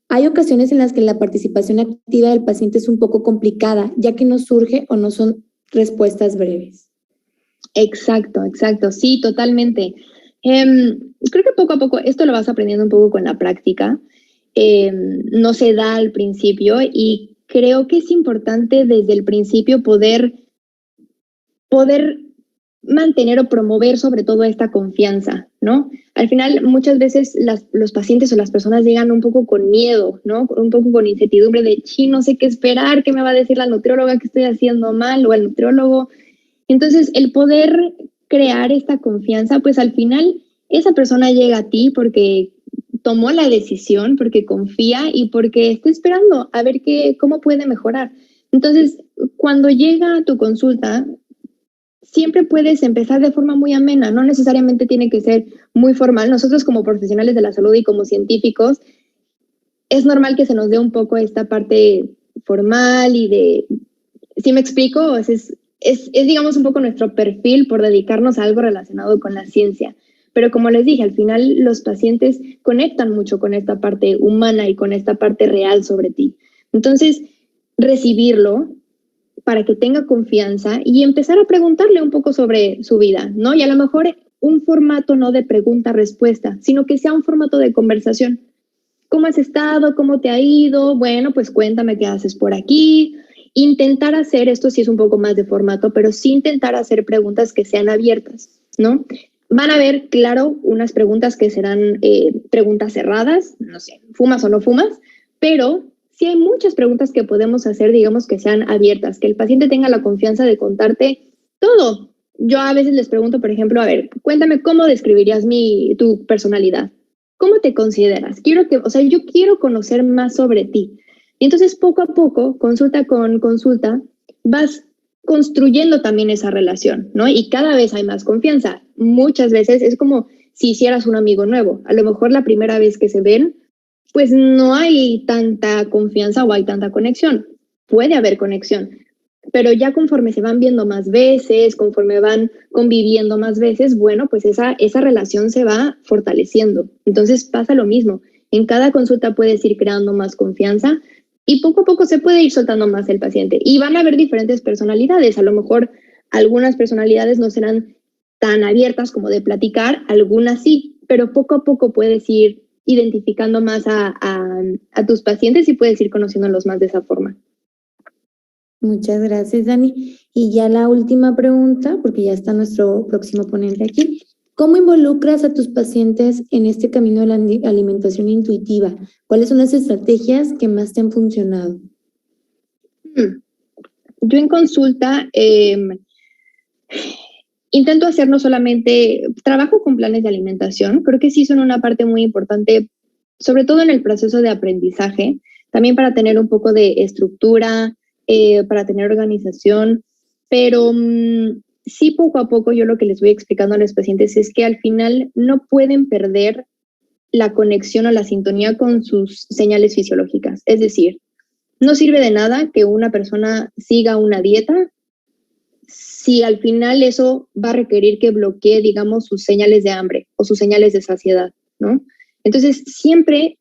Hay ocasiones en las que la participación activa del paciente es un poco complicada, ya que no surge o no son respuestas breves. Exacto, sí, totalmente. Creo que poco a poco, esto lo vas aprendiendo un poco con la práctica, no se da al principio y creo que es importante desde el principio poder mantener o promover sobre todo esta confianza, ¿no? Al final, muchas veces los pacientes o las personas llegan un poco con miedo, ¿no? Un poco con incertidumbre de, no sé qué esperar, qué me va a decir la nutrióloga que estoy haciendo mal o el nutriólogo. Entonces, el poder crear esta confianza, pues al final esa persona llega a ti porque tomó la decisión, porque confía y porque está esperando a ver cómo puede mejorar. Entonces, cuando llega a tu consulta, siempre puedes empezar de forma muy amena, no necesariamente tiene que ser muy formal. Nosotros como profesionales de la salud y como científicos, es normal que se nos dé un poco esta parte formal y de, ¿sí me explico? Es digamos, un poco nuestro perfil por dedicarnos a algo relacionado con la ciencia. Pero como les dije, al final los pacientes conectan mucho con esta parte humana y con esta parte real sobre ti. Entonces, recibirlo para que tenga confianza y empezar a preguntarle un poco sobre su vida, ¿no? Y a lo mejor un formato no de pregunta-respuesta, sino que sea un formato de conversación. ¿Cómo has estado? ¿Cómo te ha ido? Bueno, pues cuéntame qué haces por aquí. Intentar hacer, esto sí es un poco más de formato, pero sí intentar hacer preguntas que sean abiertas, ¿no? Van a haber, claro, unas preguntas que serán preguntas cerradas, no sé, ¿fumas o no fumas? Pero sí hay muchas preguntas que podemos hacer, digamos, que sean abiertas, que el paciente tenga la confianza de contarte todo. Yo a veces les pregunto, por ejemplo, a ver, cuéntame cómo describirías tu personalidad. ¿Cómo te consideras? Yo quiero conocer más sobre ti. Y entonces, poco a poco, consulta con consulta, vas construyendo también esa relación, ¿no? Y cada vez hay más confianza. Muchas veces es como si hicieras un amigo nuevo. A lo mejor la primera vez que se ven, pues no hay tanta confianza o hay tanta conexión. Puede haber conexión, pero ya conforme se van viendo más veces, conforme van conviviendo más veces, bueno, pues esa relación se va fortaleciendo. Entonces pasa lo mismo. En cada consulta puedes ir creando más confianza y poco a poco se puede ir soltando más el paciente. Y van a haber diferentes personalidades. A lo mejor algunas personalidades no serán tan abiertas como de platicar, algunas sí, pero poco a poco puedes ir identificando más a tus pacientes y puedes ir conociéndolos más de esa forma. Muchas gracias, Dani. Y ya la última pregunta, porque ya está nuestro próximo ponente aquí. ¿Cómo involucras a tus pacientes en este camino de la alimentación intuitiva? ¿Cuáles son las estrategias que más te han funcionado? Yo en consulta intento hacer no solamente, trabajo con planes de alimentación, creo que sí son una parte muy importante, sobre todo en el proceso de aprendizaje, también para tener un poco de estructura, para tener organización, pero sí poco a poco yo lo que les voy explicando a los pacientes es que al final no pueden perder la conexión o la sintonía con sus señales fisiológicas. Es decir, no sirve de nada que una persona siga una dieta si al final eso va a requerir que bloquee, digamos, sus señales de hambre o sus señales de saciedad, ¿no? Entonces, siempre,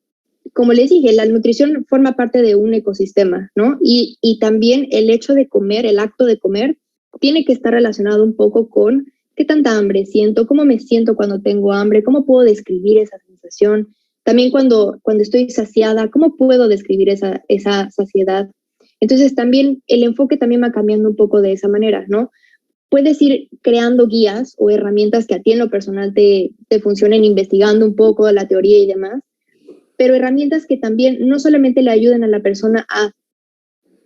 como les dije, la nutrición forma parte de un ecosistema, ¿no? Y también el hecho de comer, el acto de comer, tiene que estar relacionado un poco con qué tanta hambre siento, cómo me siento cuando tengo hambre, cómo puedo describir esa sensación. También cuando estoy saciada, ¿cómo puedo describir esa saciedad? Entonces, también el enfoque también va cambiando un poco de esa manera, ¿no? Puedes ir creando guías o herramientas que a ti en lo personal te funcionen, investigando un poco la teoría y demás, pero herramientas que también no solamente le ayuden a la persona a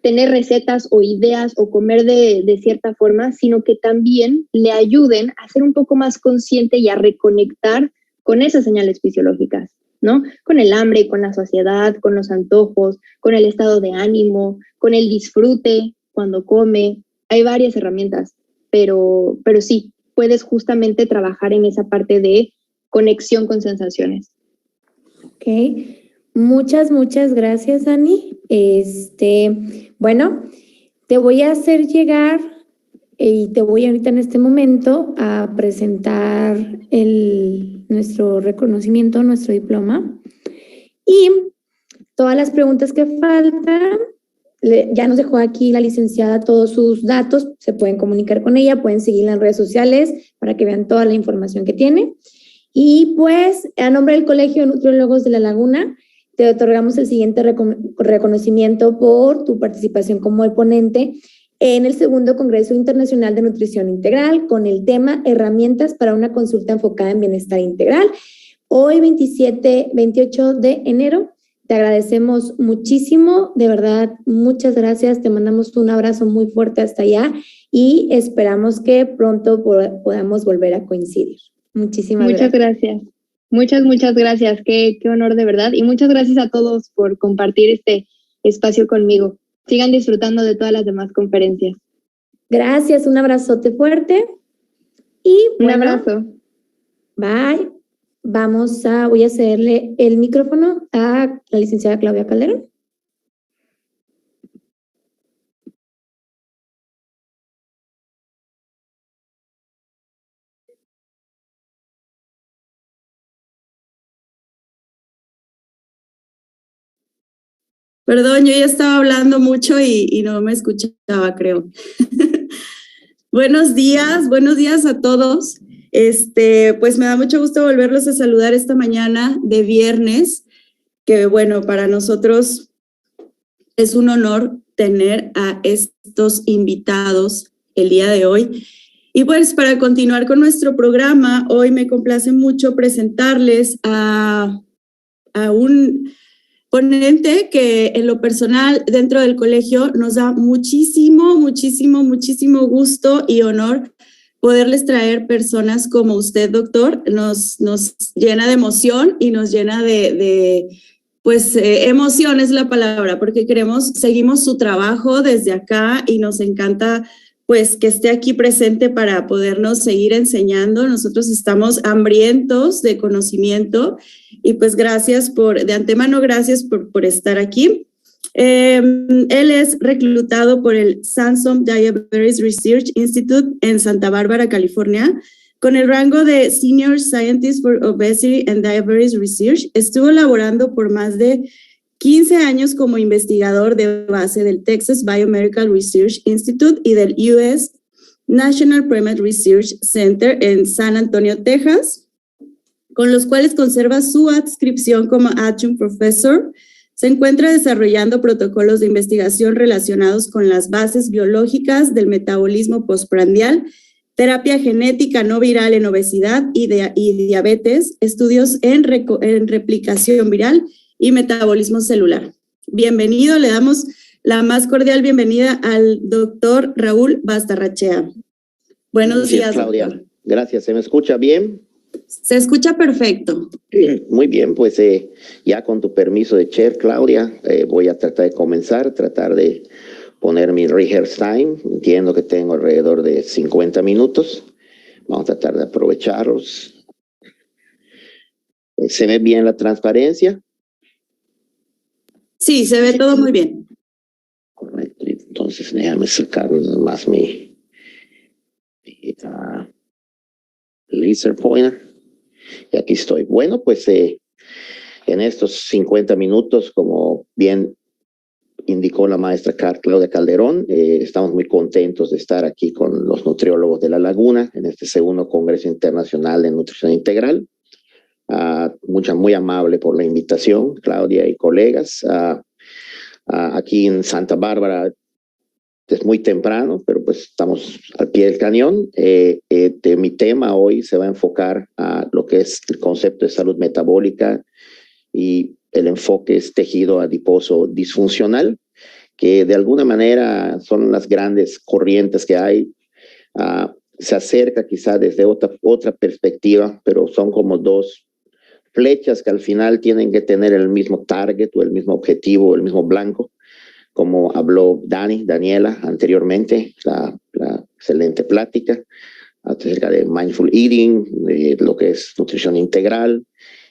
tener recetas o ideas o comer de cierta forma, sino que también le ayuden a ser un poco más consciente y a reconectar con esas señales fisiológicas, ¿no? Con el hambre, con la saciedad, con los antojos, con el estado de ánimo, con el disfrute cuando come. Hay varias herramientas, pero sí, puedes justamente trabajar en esa parte de conexión con sensaciones. Ok, muchas gracias, Dani. Bueno, te voy a hacer llegar y te voy ahorita en este momento a presentar nuestro reconocimiento, nuestro diploma. Y todas las preguntas que faltan, ya nos dejó aquí la licenciada todos sus datos, se pueden comunicar con ella, pueden seguirla en redes sociales para que vean toda la información que tiene. Y pues, a nombre del Colegio de Nutriólogos de La Laguna, te otorgamos el siguiente reconocimiento por tu participación como el ponente en el segundo Congreso Internacional de Nutrición Integral con el tema Herramientas para una consulta enfocada en bienestar integral. Hoy, 28 de enero, te agradecemos muchísimo, de verdad, muchas gracias, te mandamos un abrazo muy fuerte hasta allá y esperamos que pronto podamos volver a coincidir. Muchísimas gracias. Muchas gracias. Qué honor de verdad. Y muchas gracias a todos por compartir este espacio conmigo. Sigan disfrutando de todas las demás conferencias. Gracias, un abrazote fuerte. Y bueno, un abrazo. Bye. Voy a cederle el micrófono a la licenciada Claudia Calderón. Perdón, yo ya estaba hablando mucho y no me escuchaba, creo. Buenos días a todos. Pues me da mucho gusto volverlos a saludar esta mañana de viernes, que bueno, para nosotros es un honor tener a estos invitados el día de hoy. Y pues para continuar con nuestro programa, hoy me complace mucho presentarles a un ponente que en lo personal dentro del colegio nos da muchísimo gusto y honor poderles traer personas como usted, doctor. Nos llena de emoción y nos llena de emoción es la palabra, porque seguimos su trabajo desde acá y nos encanta pues que esté aquí presente para podernos seguir enseñando. Nosotros estamos hambrientos de conocimiento y pues de antemano gracias por estar aquí. Él es reclutado por el Sansom Diabetes Research Institute en Santa Bárbara, California, con el rango de Senior Scientist for Obesity and Diabetes Research. Estuvo laborando por más de 15 años como investigador de base del Texas Biomedical Research Institute y del US National Primate Research Center en San Antonio, Texas, con los cuales conserva su adscripción como Adjunct Professor. Se encuentra desarrollando protocolos de investigación relacionados con las bases biológicas del metabolismo postprandial, terapia genética no viral en obesidad y diabetes, estudios en replicación viral y metabolismo celular. Bienvenido, le damos la más cordial bienvenida al doctor Raúl Bastarrachea. Buenos días, Claudia. Doctor. Gracias, ¿se me escucha bien? Se escucha perfecto. Muy bien, pues ya con tu permiso de Chair, Claudia, voy a tratar de poner mi rehearse time. Entiendo que tengo alrededor de 50 minutos. Vamos a tratar de aprovecharlos. ¿Se ve bien la transparencia? Sí, se ve todo muy bien. Correcto. Entonces, déjame sacar más mi laser pointer. Y aquí estoy. Bueno, pues en estos 50 minutos, como bien indicó la maestra Claudia Calderón, estamos muy contentos de estar aquí con los nutriólogos de La Laguna en este segundo Congreso Internacional de Nutrición Integral. Muy amable por la invitación, Claudia y colegas. Aquí en Santa Bárbara es muy temprano, pero pues estamos al pie del cañón. Mi tema hoy se va a enfocar a lo que es el concepto de salud metabólica y el enfoque es tejido adiposo disfuncional, que de alguna manera son las grandes corrientes que hay. Se acerca quizá desde otra perspectiva, pero son como dos flechas que al final tienen que tener el mismo target o el mismo objetivo, el mismo blanco, como habló Daniela anteriormente, la excelente plática acerca de mindful eating, de lo que es nutrición integral.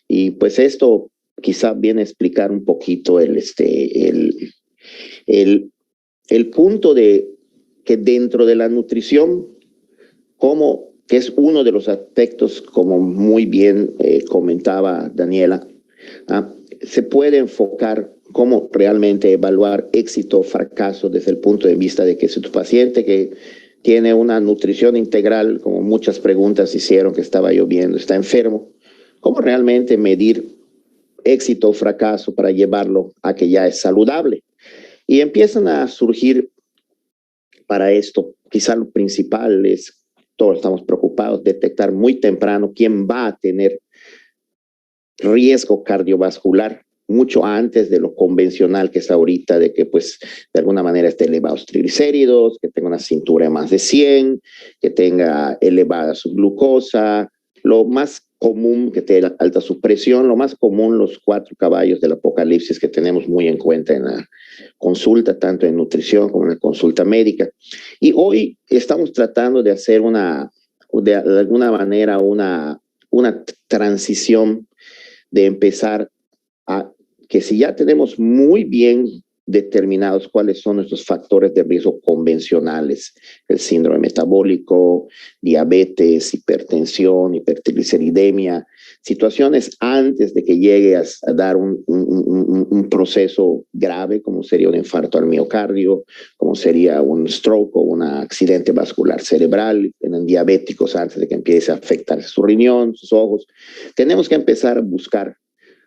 Y pues esto quizá viene a explicar un poquito el punto de que dentro de la nutrición, que es uno de los aspectos, como muy bien comentaba Daniela, se puede enfocar cómo realmente evaluar éxito o fracaso desde el punto de vista de que si tu paciente que tiene una nutrición integral, como muchas preguntas hicieron que estaba yo viendo, está enfermo, ¿cómo realmente medir éxito o fracaso para llevarlo a que ya es saludable? Y empiezan a surgir para esto, quizá lo principal es, todos estamos preocupados, detectar muy temprano quién va a tener riesgo cardiovascular mucho antes de lo convencional que es ahorita, de que pues de alguna manera esté elevados triglicéridos, que tenga una cintura de más de 100, que tenga elevada su glucosa, lo más común que tenga alta su presión, lo más común los 4 caballos del apocalipsis que tenemos muy en cuenta en la consulta, tanto en nutrición como en la consulta médica. Y hoy estamos tratando de hacer de alguna manera una transición de empezar a que si ya tenemos muy bien determinados cuáles son nuestros factores de riesgo convencionales, el síndrome metabólico, diabetes, hipertensión, hipertrigliceridemia, situaciones antes de que llegue a dar un proceso grave, como sería un infarto al miocardio, como sería un stroke o un accidente vascular cerebral, en diabéticos antes de que empiece a afectar su riñón, sus ojos. Tenemos que empezar a buscar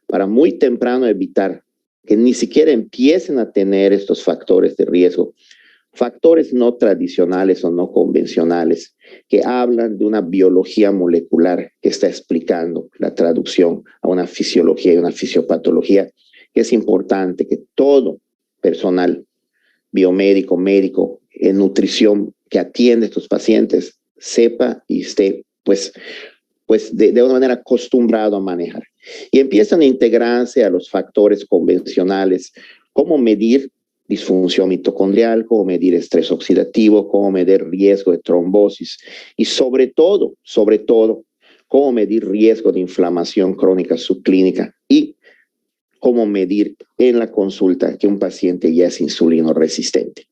para muy temprano evitar que ni siquiera empiecen a tener estos factores de riesgo, factores no tradicionales o no convencionales, que hablan de una biología molecular que está explicando la traducción a una fisiología y una fisiopatología, que es importante que todo personal biomédico, médico, en nutrición que atiende a estos pacientes sepa y esté pues de una manera acostumbrado a manejar. Y empiezan a integrarse a los factores convencionales, cómo medir disfunción mitocondrial, cómo medir estrés oxidativo, cómo medir riesgo de trombosis y sobre todo, cómo medir riesgo de inflamación crónica subclínica y cómo medir en la consulta que un paciente ya es insulino resistente.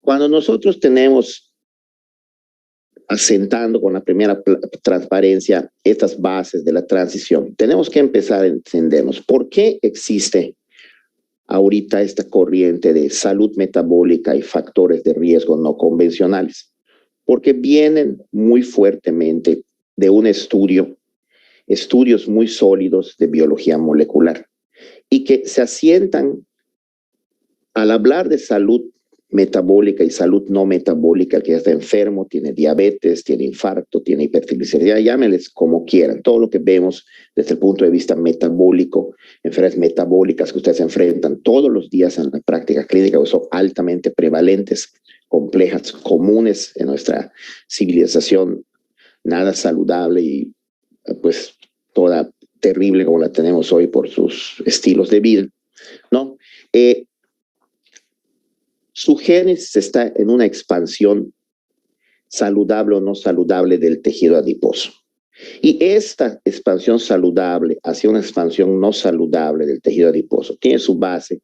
Cuando nosotros tenemos asentando con la primera transparencia estas bases de la transición, tenemos que empezar a entendernos por qué existe ahorita esta corriente de salud metabólica y factores de riesgo no convencionales, porque vienen muy fuertemente de un estudios muy sólidos de biología molecular y que se asientan al hablar de salud metabólica y salud no metabólica, el que ya está enfermo, tiene diabetes, tiene infarto, tiene hipertrigliceridad, llámenles como quieran, todo lo que vemos desde el punto de vista metabólico, enfermedades metabólicas que ustedes enfrentan todos los días en la práctica clínica, son altamente prevalentes, complejas, comunes en nuestra civilización, nada saludable y pues toda terrible como la tenemos hoy por sus estilos de vida, ¿no? Su génesis está en una expansión saludable o no saludable del tejido adiposo. Y esta expansión saludable hacia una expansión no saludable del tejido adiposo tiene su base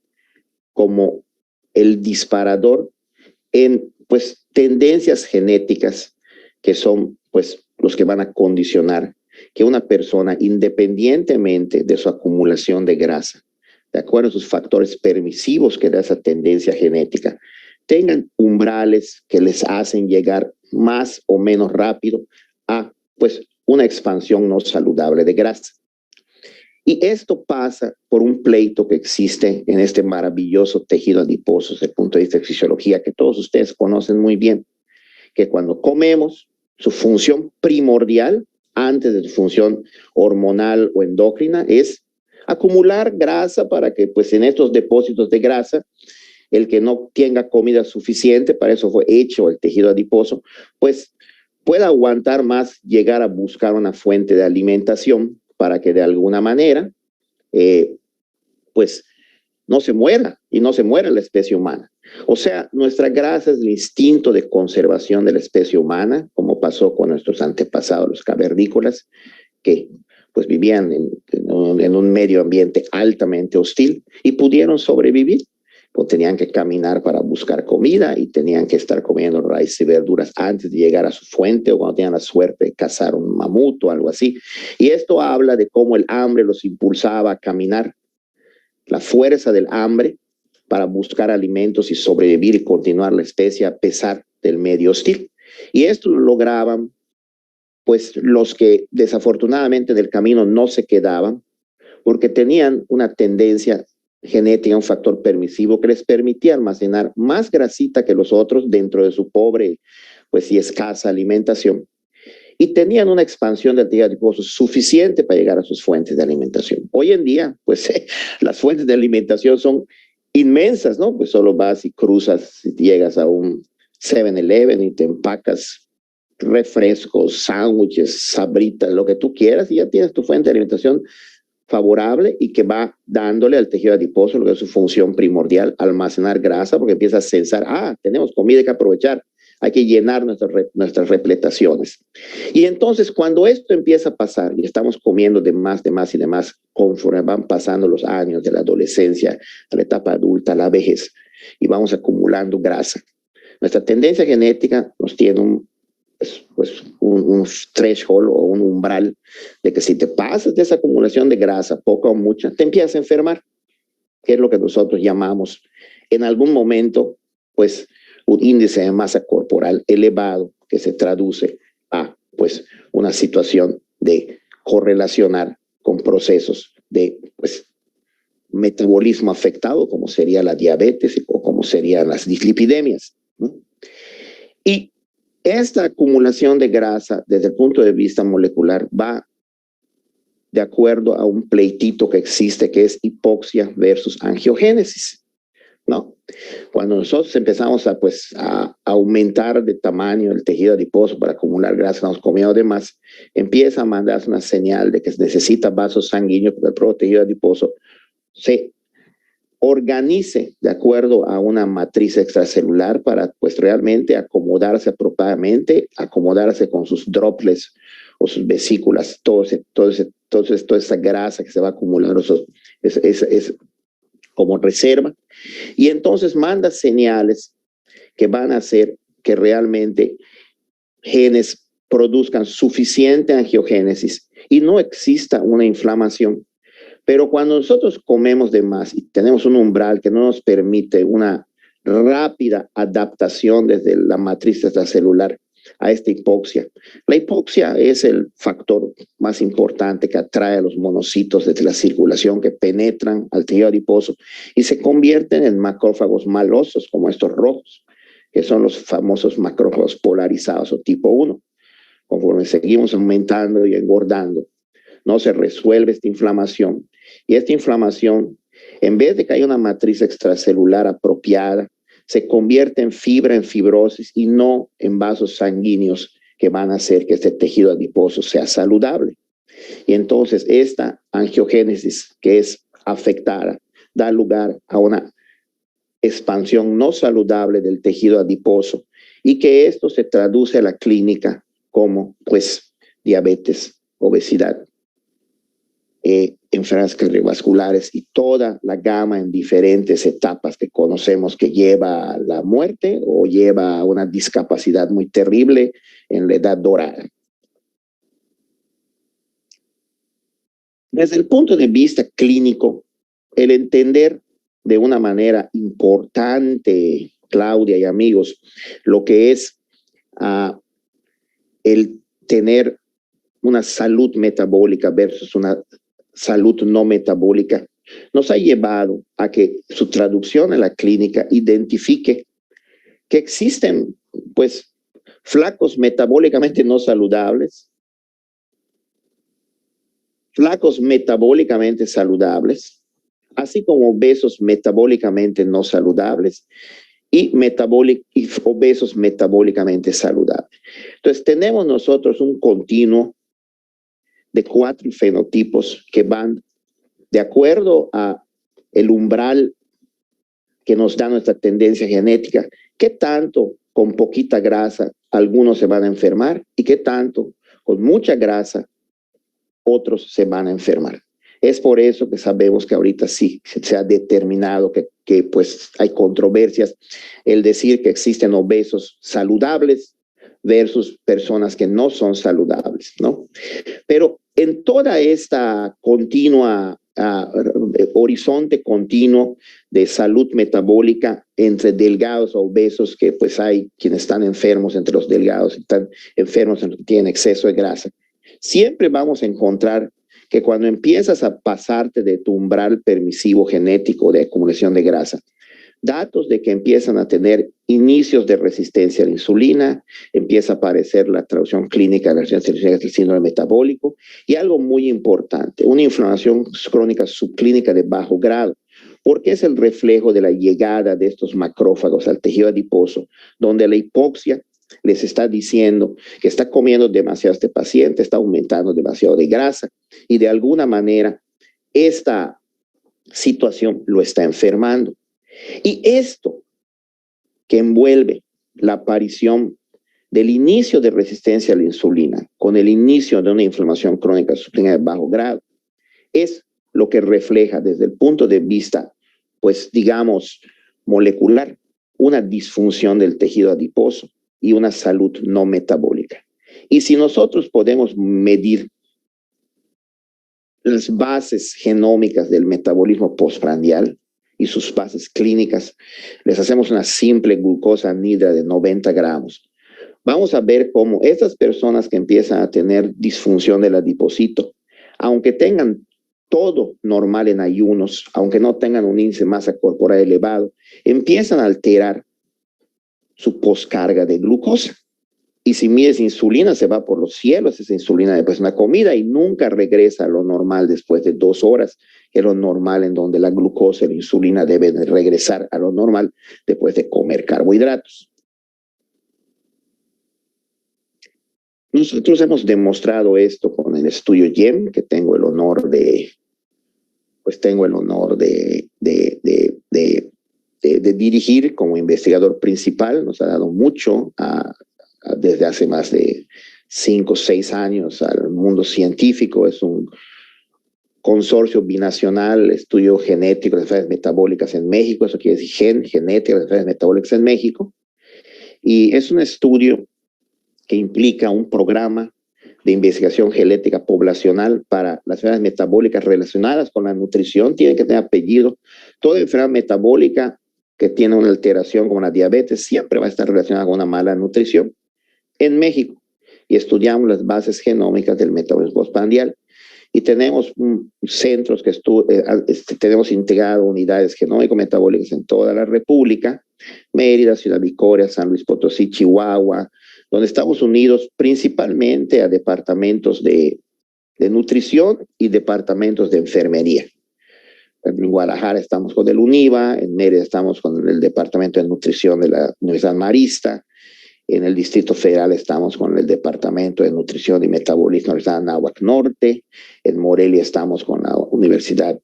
como el disparador en pues tendencias genéticas que son pues los que van a condicionar que una persona, independientemente de su acumulación de grasa, de acuerdo a sus factores permisivos que da esa tendencia genética, tengan umbrales que les hacen llegar más o menos rápido a pues una expansión no saludable de grasa. Y esto pasa por un pleito que existe en este maravilloso tejido adiposo desde el punto de vista de fisiología que todos ustedes conocen muy bien, que cuando comemos, su función primordial antes de su función hormonal o endocrina es acumular grasa para que pues en estos depósitos de grasa el que no tenga comida suficiente, para eso fue hecho el tejido adiposo, pues pueda aguantar más, llegar a buscar una fuente de alimentación para que de alguna manera pues no se muera y no se muera la especie humana. O sea, nuestra grasa es el instinto de conservación de la especie humana, como pasó con nuestros antepasados, los cavernícolas, que pues vivían en un medio ambiente altamente hostil y pudieron sobrevivir. O tenían que caminar para buscar comida y tenían que estar comiendo raíces y verduras antes de llegar a su fuente o cuando tenían la suerte de cazar un mamut o algo así. Y esto habla de cómo el hambre los impulsaba a caminar, la fuerza del hambre para buscar alimentos y sobrevivir y continuar la especie a pesar del medio hostil. Y esto lo lograban pues los que desafortunadamente del camino no se quedaban porque tenían una tendencia genética, un factor permisivo que les permitía almacenar más grasita que los otros dentro de su pobre pues y escasa alimentación, y tenían una expansión del tejido adiposo suficiente para llegar a sus fuentes de alimentación. Hoy en día pues las fuentes de alimentación son inmensas, ¿no? Pues solo vas y cruzas y llegas a un 7-Eleven y te empacas refrescos, sándwiches, sabritas, lo que tú quieras y ya tienes tu fuente de alimentación favorable y que va dándole al tejido adiposo lo que es su función primordial, almacenar grasa, porque empieza a pensar, tenemos comida que aprovechar, hay que llenar nuestras repletaciones. Y entonces cuando esto empieza a pasar y estamos comiendo de más y de más conforme van pasando los años de la adolescencia a la etapa adulta, a la vejez, y vamos acumulando grasa, nuestra tendencia genética nos tiene un threshold o un umbral de que si te pasas de esa acumulación de grasa, poca o mucha, te empiezas a enfermar, que es lo que nosotros llamamos en algún momento, pues, un índice de masa corporal elevado que se traduce a, pues, una situación de correlacionar con procesos de, pues, metabolismo afectado, como sería la diabetes o como serían las dislipidemias, ¿no? Y esta acumulación de grasa desde el punto de vista molecular va de acuerdo a un pleitito que existe que es hipoxia versus angiogénesis, ¿no? Cuando nosotros empezamos a aumentar de tamaño el tejido adiposo para acumular grasa, estamos comiendo de más, empieza a mandarse una señal de que se necesita vasos sanguíneos porque el propio tejido adiposo se organice de acuerdo a una matriz extracelular para pues realmente acomodarse apropiadamente, acomodarse con sus droplets o sus vesículas, toda esa grasa que se va a acumular, es como reserva, y entonces manda señales que van a hacer que realmente genes produzcan suficiente angiogénesis y no exista una inflamación. Pero cuando nosotros comemos de más y tenemos un umbral que no nos permite una rápida adaptación desde la matriz extracelular a esta hipoxia. La hipoxia es el factor más importante que atrae a los monocitos desde la circulación que penetran al tejido adiposo y se convierten en macrófagos malosos como estos rojos, que son los famosos macrófagos polarizados o tipo 1. Conforme seguimos aumentando y engordando, no se resuelve esta inflamación. Y esta inflamación, en vez de que haya una matriz extracelular apropiada, se convierte en fibra, en fibrosis y no en vasos sanguíneos que van a hacer que este tejido adiposo sea saludable. Y entonces esta angiogénesis, que es afectada, da lugar a una expansión no saludable del tejido adiposo y que esto se traduce a la clínica como pues diabetes, obesidad, enfermedades cardiovasculares y toda la gama en diferentes etapas que conocemos que lleva a la muerte o lleva a una discapacidad muy terrible en la edad dorada. Desde el punto de vista clínico, el entender de una manera importante, Claudia y amigos, lo que es el tener una salud metabólica versus una salud no metabólica, nos ha llevado a que su traducción en la clínica identifique que existen, pues, flacos metabólicamente no saludables, flacos metabólicamente saludables, así como obesos metabólicamente no saludables y obesos metabólicamente saludables. Entonces, tenemos nosotros un continuo de 4 fenotipos que van de acuerdo a el umbral que nos da nuestra tendencia genética, qué tanto con poquita grasa algunos se van a enfermar y qué tanto con mucha grasa otros se van a enfermar. Es por eso que sabemos que ahorita sí se ha determinado que pues hay controversias, el decir que existen obesos saludables versus personas que no son saludables, ¿no? Pero en toda esta continua, horizonte continuo de salud metabólica entre delgados o obesos, que pues hay quienes están enfermos entre los delgados, están enfermos entre los que tienen exceso de grasa, siempre vamos a encontrar que cuando empiezas a pasarte de tu umbral permisivo genético de acumulación de grasa, datos de que empiezan a tener inicios de resistencia a la insulina, empieza a aparecer la traducción clínica de la resistencia al síndrome metabólico y algo muy importante, una inflamación crónica subclínica de bajo grado, porque es el reflejo de la llegada de estos macrófagos al tejido adiposo, donde la hipoxia les está diciendo que está comiendo demasiado este paciente, está aumentando demasiado de grasa y de alguna manera esta situación lo está enfermando. Y esto que envuelve la aparición del inicio de resistencia a la insulina con el inicio de una inflamación crónica subclínica de bajo grado es lo que refleja desde el punto de vista, pues digamos, molecular, una disfunción del tejido adiposo y una salud no metabólica. Y si nosotros podemos medir las bases genómicas del metabolismo postprandial y sus bases clínicas, les hacemos una simple glucosa anhidra de 90 gramos. Vamos a ver cómo estas personas que empiezan a tener disfunción del adipocito, aunque tengan todo normal en ayunos, aunque no tengan un índice de masa corporal elevado, empiezan a alterar su poscarga de glucosa. Y si mides insulina, se va por los cielos esa insulina después de una comida y nunca regresa a lo normal después de 2 horas, que es lo normal en donde la glucosa y la insulina deben de regresar a lo normal después de comer carbohidratos. Nosotros hemos demostrado esto con el estudio YEM, que tengo el honor de dirigir como investigador principal. Nos ha dado mucho desde hace más de 5 o 6 años al mundo científico. Es un consorcio binacional, estudio genético de enfermedades metabólicas en México, eso quiere decir genética de enfermedades metabólicas en México, y es un estudio que implica un programa de investigación genética poblacional para las enfermedades metabólicas relacionadas con la nutrición. Tiene que tener apellido. Toda enfermedad metabólica que tiene una alteración como la diabetes siempre va a estar relacionada con una mala nutrición en México. Y estudiamos las bases genómicas del metabolismo postprandial. Y tenemos centros que tenemos integrado unidades genómico-metabólicas en toda la República, Mérida, Ciudad Victoria, San Luis Potosí, Chihuahua, donde estamos unidos principalmente a departamentos de nutrición y departamentos de enfermería. En Guadalajara estamos con el UNIVA, en Mérida estamos con el Departamento de Nutrición de la Universidad Marista, En el Distrito Federal estamos con el Departamento de Nutrición y Metabolismo de la Universidad de Anáhuac Norte. En Morelia estamos con la Universidad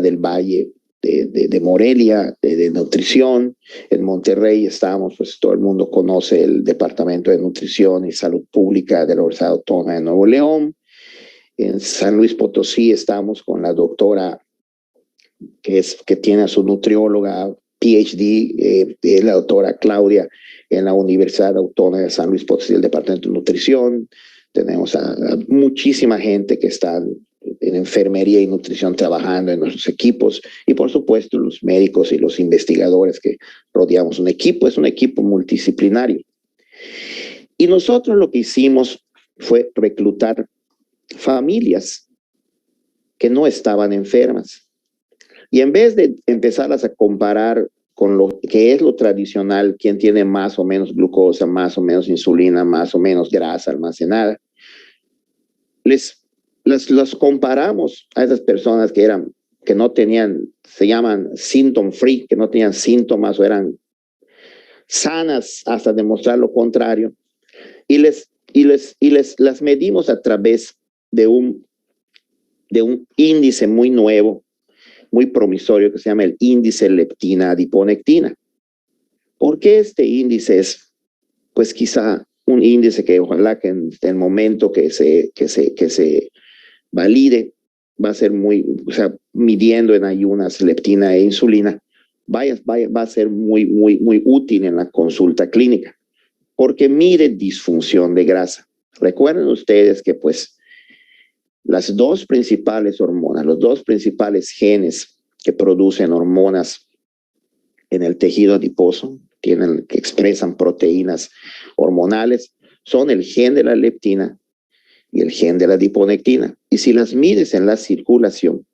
del Valle de Morelia, de nutrición. En Monterrey estamos, pues todo el mundo conoce el Departamento de Nutrición y Salud Pública de la Universidad Autónoma de Nuevo León. En San Luis Potosí estamos con la doctora que tiene a su nutrióloga PhD, la doctora Claudia, en la Universidad Autónoma de San Luis Potosí, el Departamento de Nutrición. Tenemos a muchísima gente que está en enfermería y nutrición trabajando en nuestros equipos, y por supuesto los médicos y los investigadores que rodeamos un equipo. Es un equipo multidisciplinario. Y nosotros lo que hicimos fue reclutar familias que no estaban enfermas. Y en vez de empezarlas a comparar con lo que es lo tradicional, quién tiene más o menos glucosa, más o menos insulina, más o menos grasa almacenada, las comparamos a esas personas que no tenían, se llaman symptom free, que no tenían síntomas o eran sanas hasta demostrar lo contrario, y las medimos a través de un índice muy nuevo, muy promisorio, que se llama el índice leptina-adiponectina. ¿Por qué este índice es, pues quizá un índice que ojalá que en el momento que se valide, va a ser midiendo en ayunas leptina e insulina, va a ser muy útil en la consulta clínica, porque mide disfunción de grasa. Recuerden ustedes que pues las dos principales hormonas, los dos principales genes que producen hormonas en el tejido adiposo, que expresan proteínas hormonales, son el gen de la leptina y el gen de la adiponectina. Y si las mides en la circulación,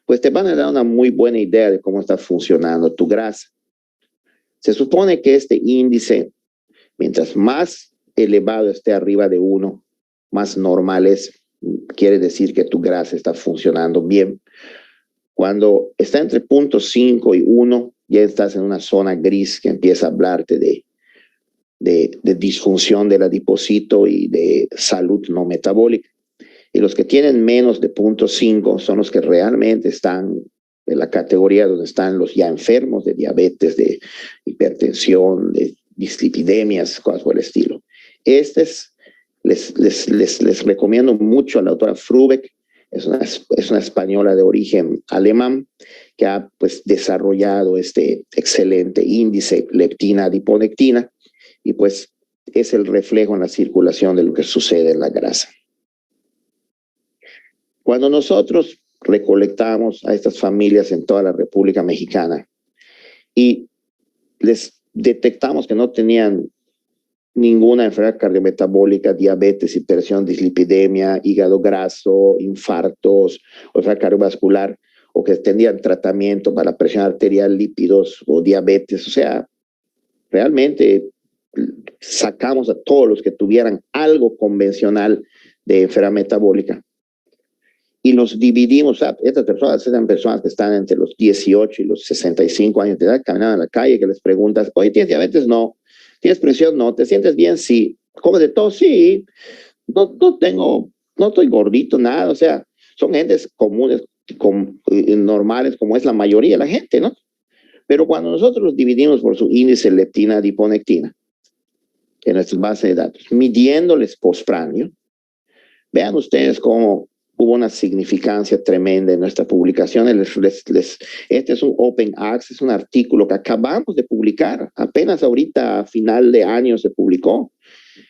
pues te van a dar una muy buena idea de cómo está funcionando tu grasa. Se supone que este índice, mientras más elevado esté arriba de 1, más normal es. Quiere decir que tu grasa está funcionando bien. Cuando está entre 0.5 y 1, ya estás en una zona gris que empieza a hablarte de disfunción del adipocito y de salud no metabólica. Y los que tienen menos de 0.5 son los que realmente están en la categoría donde están los ya enfermos de diabetes, de hipertensión, de dislipidemias, cosas por el estilo. Les recomiendo mucho a la doctora Frubeck. Es una española de origen alemán que ha pues desarrollado este excelente índice leptina-adiponectina, y pues es el reflejo en la circulación de lo que sucede en la grasa. Cuando nosotros recolectamos a estas familias en toda la República Mexicana y les detectamos que no tenían ninguna enfermedad cardiometabólica, diabetes, hipertensión, dislipidemia, hígado graso, infartos o enfermedad cardiovascular, o que tenían tratamiento para presión arterial, lípidos o diabetes, o sea, realmente sacamos a todos los que tuvieran algo convencional de enfermedad metabólica y los dividimos. Estas personas eran personas que están entre los 18 y los 65 años de edad, caminando en la calle, que les preguntas, oye, ¿tienes diabetes? No. ¿Tienes presión? No. ¿Te sientes bien? Sí. ¿Comes de todo? Sí. No estoy gordito, nada. O sea, son gentes comunes, normales, como es la mayoría de la gente, ¿no? Pero cuando nosotros los dividimos por su índice leptina-adiponectina en nuestras bases de datos, midiéndoles postprandio, vean ustedes cómo hubo una significancia tremenda en nuestra publicación. Este es un Open Access, un artículo que acabamos de publicar. Apenas ahorita a final de año se publicó.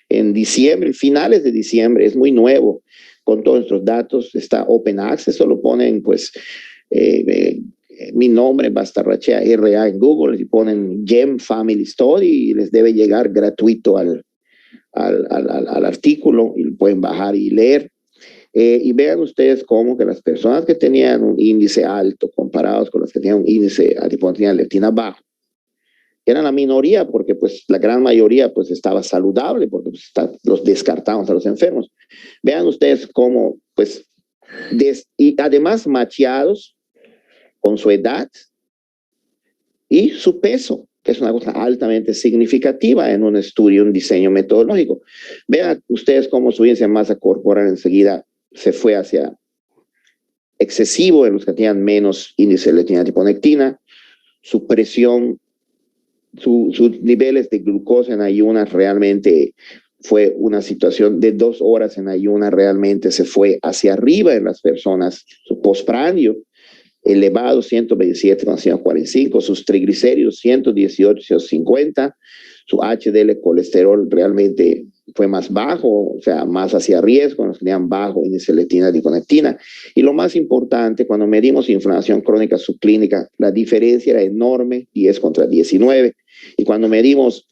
En diciembre, finales de diciembre, es muy nuevo. Con todos nuestros datos está Open Access, solo ponen pues mi nombre, Bastarrachea RA en Google, y ponen GEM Family Story y les debe llegar gratuito al artículo y lo pueden bajar y leer. Y vean ustedes cómo que las personas que tenían un índice alto comparados con las que tenían un índice adiponectina leptina bajo, eran la minoría, porque pues la gran mayoría pues estaba saludable, porque pues, los descartamos a los enfermos. Vean ustedes cómo pues y además macheados con su edad y su peso. que es una cosa altamente significativa en un estudio, un diseño metodológico. Vean ustedes cómo su índice de masa corporal enseguida se fue hacia excesivo en los que tenían menos índice de leptina-adiponectina, su presión, sus niveles de glucosa en ayunas realmente fue una situación de 2 horas en ayunas, realmente se fue hacia arriba en las personas, su postprandio elevado 127,45, sus triglicéridos 118,50, su HDL colesterol realmente fue más bajo, o sea, más hacia riesgo, nos tenían bajo índice de leptina-adiponectina. Y lo más importante, cuando medimos inflamación crónica subclínica, la diferencia era enorme, 10 contra 19. Y cuando medimos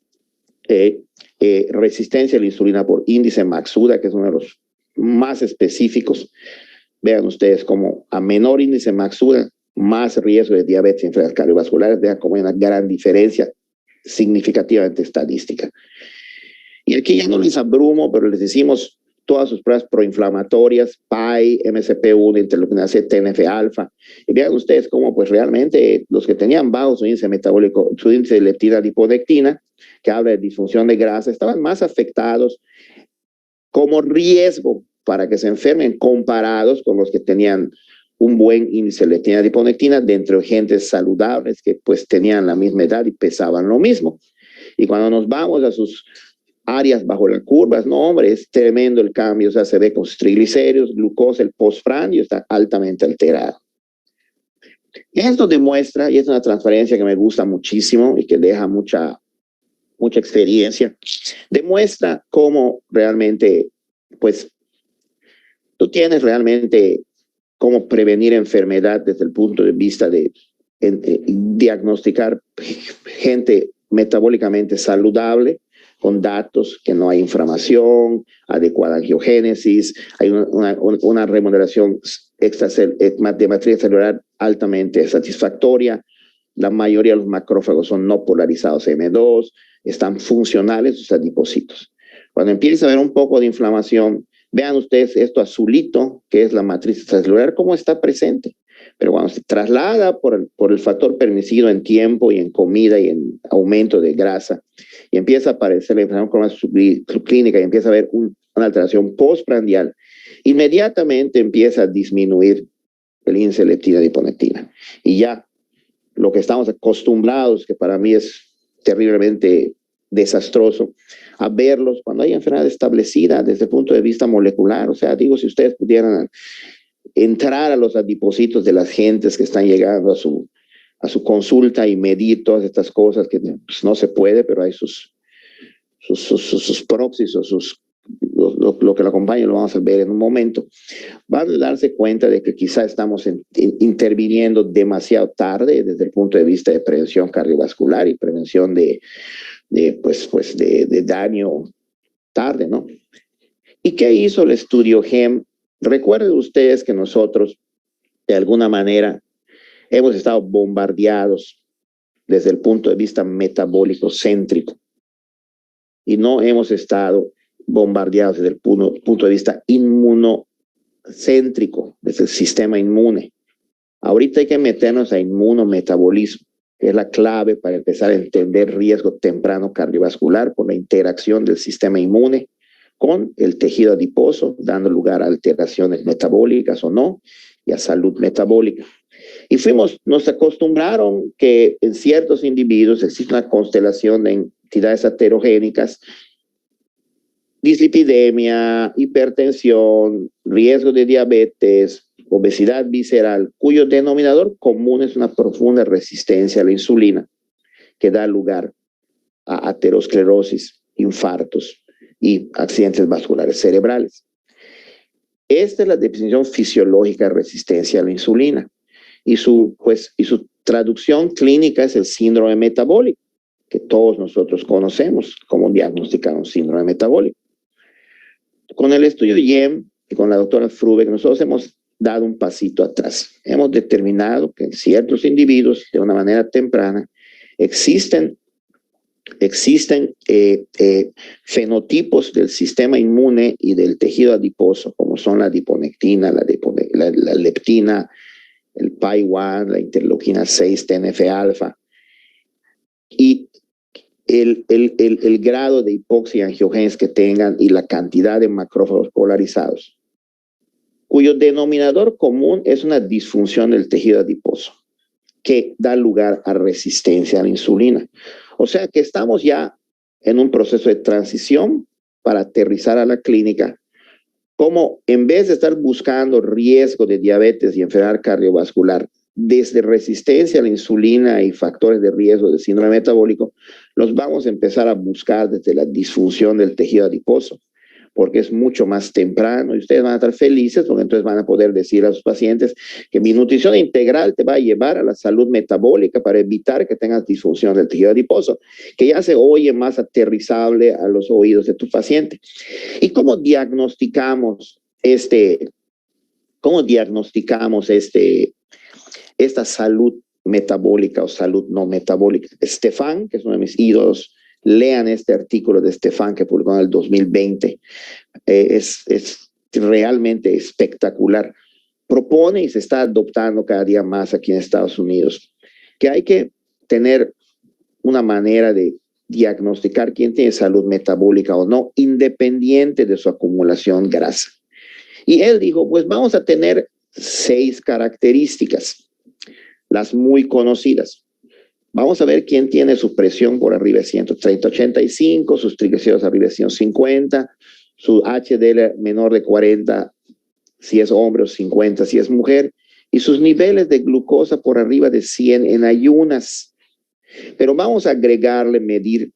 resistencia a la insulina por índice Maxuda, que es uno de los más específicos, vean ustedes como a menor índice Maxuda, más riesgo de diabetes y enfermedades cardiovasculares, vean como hay una gran diferencia significativamente estadística. Y aquí ya no les abrumo, pero les decimos todas sus pruebas proinflamatorias, PAI, MSP1, interleuquina C, TNF-alfa. Y vean ustedes cómo pues realmente los que tenían bajo su índice metabólico, su índice de leptina-adiponectina, que habla de disfunción de grasa, estaban más afectados como riesgo para que se enfermen comparados con los que tenían un buen índice de leptina-adiponectina dentro de gentes saludables que pues tenían la misma edad y pesaban lo mismo. Y cuando nos vamos a sus áreas bajo las curvas, no hombre, es tremendo el cambio, o sea, se ve con triglicéridos, glucosa, el postprandio está altamente alterado. Esto demuestra, y es una transparencia que me gusta muchísimo y que deja mucha experiencia, demuestra cómo realmente, pues, tú tienes realmente cómo prevenir enfermedad desde el punto de vista de diagnosticar gente metabólicamente saludable, con datos que no hay inflamación, adecuada angiogénesis, hay una remodelación de matriz celular altamente satisfactoria, la mayoría de los macrófagos son no polarizados M2, están funcionales sus adipocitos. Cuando empieza a haber un poco de inflamación, vean ustedes esto azulito, que es la matriz celular, cómo está presente. Pero cuando se traslada por el factor permisivo en tiempo y en comida y en aumento de grasa, y empieza a aparecer la inflamación subclínica y empieza a haber una alteración postprandial, inmediatamente empieza a disminuir el índice de leptina-adiponectina. Y ya lo que estamos acostumbrados, que para mí es terriblemente desastroso, a verlos cuando hay enfermedad establecida desde el punto de vista molecular. O sea, digo, si ustedes pudieran entrar a los adipocitos de las gentes que están llegando a su consulta y medir todas estas cosas, que pues, no se puede, pero hay sus proxies o lo que lo acompaña, lo vamos a ver en un momento, van a darse cuenta de que quizá estamos interviniendo demasiado tarde desde el punto de vista de prevención cardiovascular y prevención de daño tarde, ¿no? ¿Y qué hizo el estudio GEM? Recuerden ustedes que nosotros, de alguna manera, hemos estado bombardeados desde el punto de vista metabólico céntrico y no hemos estado bombardeados desde el punto de vista inmunocéntrico, desde el sistema inmune. Ahorita hay que meternos a inmunometabolismo, que es la clave para empezar a entender riesgo temprano cardiovascular por la interacción del sistema inmune con el tejido adiposo, dando lugar a alteraciones metabólicas o no, y a salud metabólica. Y nos acostumbraron que en ciertos individuos existe una constelación de entidades aterogénicas, dislipidemia, hipertensión, riesgo de diabetes, obesidad visceral, cuyo denominador común es una profunda resistencia a la insulina, que da lugar a aterosclerosis, infartos y accidentes vasculares cerebrales. Esta es la definición fisiológica de resistencia a la insulina. Y su traducción clínica es el síndrome metabólico, que todos nosotros conocemos como diagnosticar un síndrome metabólico. Con el estudio YEM y con la doctora Frubeck, nosotros hemos dado un pasito atrás. Hemos determinado que en ciertos individuos, de una manera temprana, existen fenotipos del sistema inmune y del tejido adiposo, como son la adiponectina, la leptina, el PAI-1, la interleuquina 6, TNF-alfa. Y el grado de hipoxia angiogénesis que tengan y la cantidad de macrófagos polarizados, cuyo denominador común es una disfunción del tejido adiposo que da lugar a resistencia a la insulina. O sea que estamos ya en un proceso de transición para aterrizar a la clínica, como en vez de estar buscando riesgo de diabetes y enfermedad cardiovascular, desde resistencia a la insulina y factores de riesgo de síndrome metabólico, los vamos a empezar a buscar desde la disfunción del tejido adiposo, porque es mucho más temprano y ustedes van a estar felices porque entonces van a poder decir a sus pacientes que mi nutrición integral te va a llevar a la salud metabólica para evitar que tengas disfunción del tejido adiposo, que ya se oye más aterrizable a los oídos de tu paciente. ¿Y cómo diagnosticamos esta salud metabólica o salud no metabólica? Stefan, que es uno de mis ídolos, lean este artículo de Stefan que publicó en el 2020. Es realmente espectacular. Propone y se está adoptando cada día más aquí en Estados Unidos que hay que tener una manera de diagnosticar quién tiene salud metabólica o no, independiente de su acumulación grasa. Y él dijo, pues vamos a tener 6 características, las muy conocidas. Vamos a ver quién tiene su presión por arriba de 130/85, sus triglicéridos arriba de 150, su HDL menor de 40 si es hombre o 50 si es mujer, y sus niveles de glucosa por arriba de 100 en ayunas. Pero vamos a agregarle medir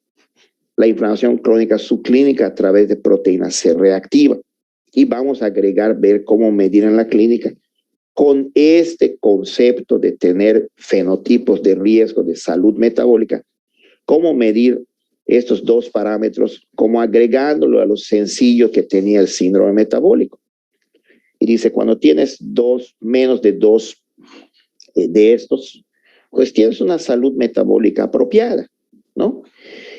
la inflamación crónica subclínica a través de proteína C reactiva. Y vamos a agregar ver cómo medir en la clínica con este concepto de tener fenotipos de riesgo de salud metabólica, cómo medir estos 2 parámetros, como agregándolo a los sencillos que tenía el síndrome metabólico. Y dice, cuando tienes menos de 2 de estos, pues tienes una salud metabólica apropiada, ¿no?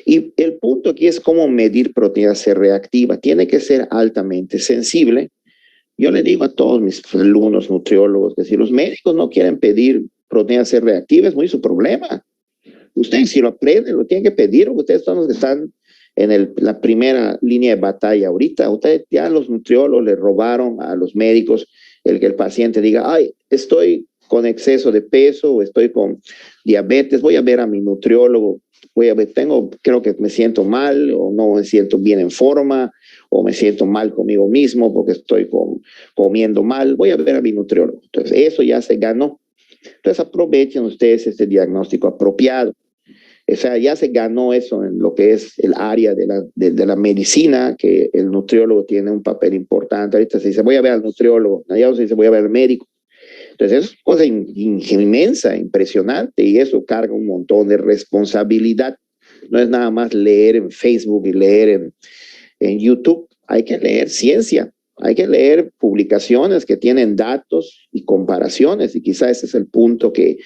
Y el punto aquí es cómo medir proteína C reactiva. Tiene que ser altamente sensible. Yo le digo a todos mis alumnos nutriólogos que si los médicos no quieren pedir proteína C reactiva, es muy su problema. Ustedes si lo aprenden, lo tienen que pedir. Ustedes son los que están en la primera línea de batalla ahorita. Ustedes ya los nutriólogos le robaron a los médicos el que el paciente diga, ay, estoy con exceso de peso o estoy con diabetes, voy a ver a mi nutriólogo, voy a ver, creo que me siento mal o no me siento bien en forma o me siento mal conmigo mismo porque estoy comiendo mal, voy a ver a mi nutriólogo. Entonces, eso ya se ganó. Entonces, aprovechen ustedes este diagnóstico apropiado. O sea, ya se ganó eso en lo que es el área de la medicina, que el nutriólogo tiene un papel importante. Ahorita se dice, voy a ver al nutriólogo, allá se dice, voy a ver al médico. Entonces, es una cosa inmensa, impresionante, y eso carga un montón de responsabilidad. No es nada más leer en Facebook y leer en YouTube. Hay que leer ciencia, hay que leer publicaciones que tienen datos y comparaciones, y quizás ese es el punto que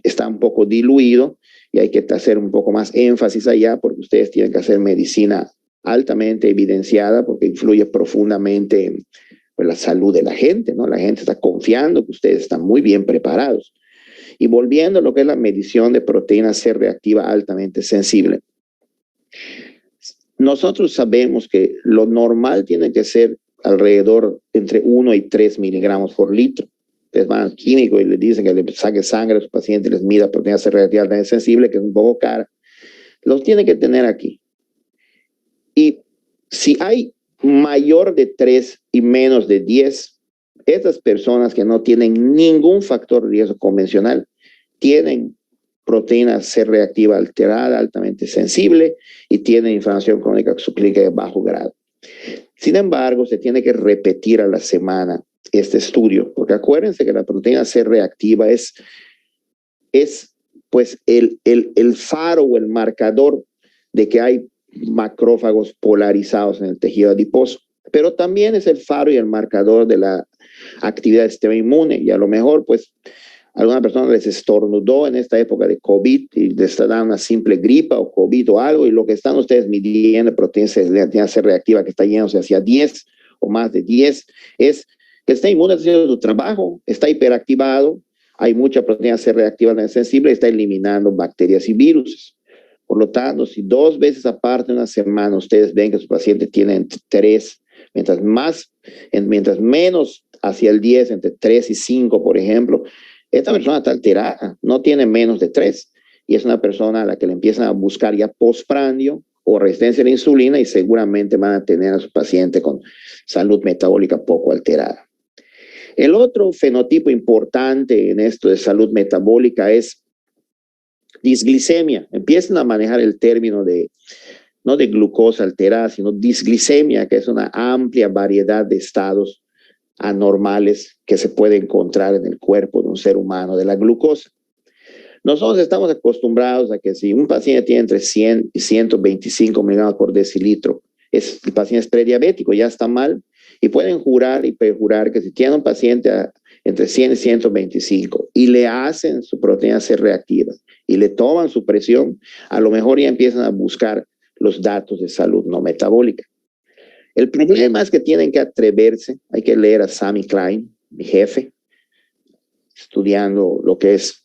está un poco diluido, y hay que hacer un poco más énfasis allá, porque ustedes tienen que hacer medicina altamente evidenciada, porque influye profundamente en la salud de la gente, ¿no? La gente está confiando que ustedes están muy bien preparados. Y volviendo a lo que es la medición de proteína C reactiva altamente sensible, nosotros sabemos que lo normal tiene que ser alrededor entre 1 y 3 miligramos por litro. Ustedes van al químico y le dicen que le saque sangre a sus pacientes, les mida proteína C reactiva altamente sensible, que es un poco cara. Los tiene que tener aquí. Y si hay mayor de 3 y menos de 10, estas personas que no tienen ningún factor de riesgo convencional tienen proteína C reactiva alterada, altamente sensible, y tienen inflamación crónica subclínica de bajo grado. Sin embargo, se tiene que repetir a la semana este estudio, porque acuérdense que la proteína C reactiva es pues el faro o el marcador de que hay macrófagos polarizados en el tejido adiposo, pero también es el faro y el marcador de la actividad del sistema inmune. Y a lo mejor pues alguna persona les estornudó en esta época de COVID y les está dando una simple gripa o COVID o algo, y lo que están ustedes midiendo proteína C reactiva que está yéndose hacia 10 o más de 10 es que el sistema inmune está haciendo su trabajo, está hiperactivado, hay mucha proteína C reactiva sensible, está eliminando bacterias y virus. Por lo tanto, si 2 veces aparte de una semana ustedes ven que su paciente tiene entre 3, mientras menos hacia el 10, entre 3 y 5, por ejemplo, esta persona está alterada, no tiene menos de 3. Y es una persona a la que le empiezan a buscar ya postprandio o resistencia a la insulina y seguramente van a tener a su paciente con salud metabólica poco alterada. El otro fenotipo importante en esto de salud metabólica es disglicemia. Empiezan a manejar el término de, no de glucosa alterada, sino disglicemia, que es una amplia variedad de estados anormales que se puede encontrar en el cuerpo de un ser humano de la glucosa. Nosotros estamos acostumbrados a que si un paciente tiene entre 100 y 125 miligramos por decilitro, el paciente es prediabético, ya está mal, y pueden jurar y perjurar que si tiene un paciente entre 100 y 125 y le hacen su proteína C reactiva y le toman su presión, a lo mejor ya empiezan a buscar los datos de salud no metabólica. El problema es que tienen que atreverse, hay que leer a Sammy Klein, mi jefe, estudiando lo que es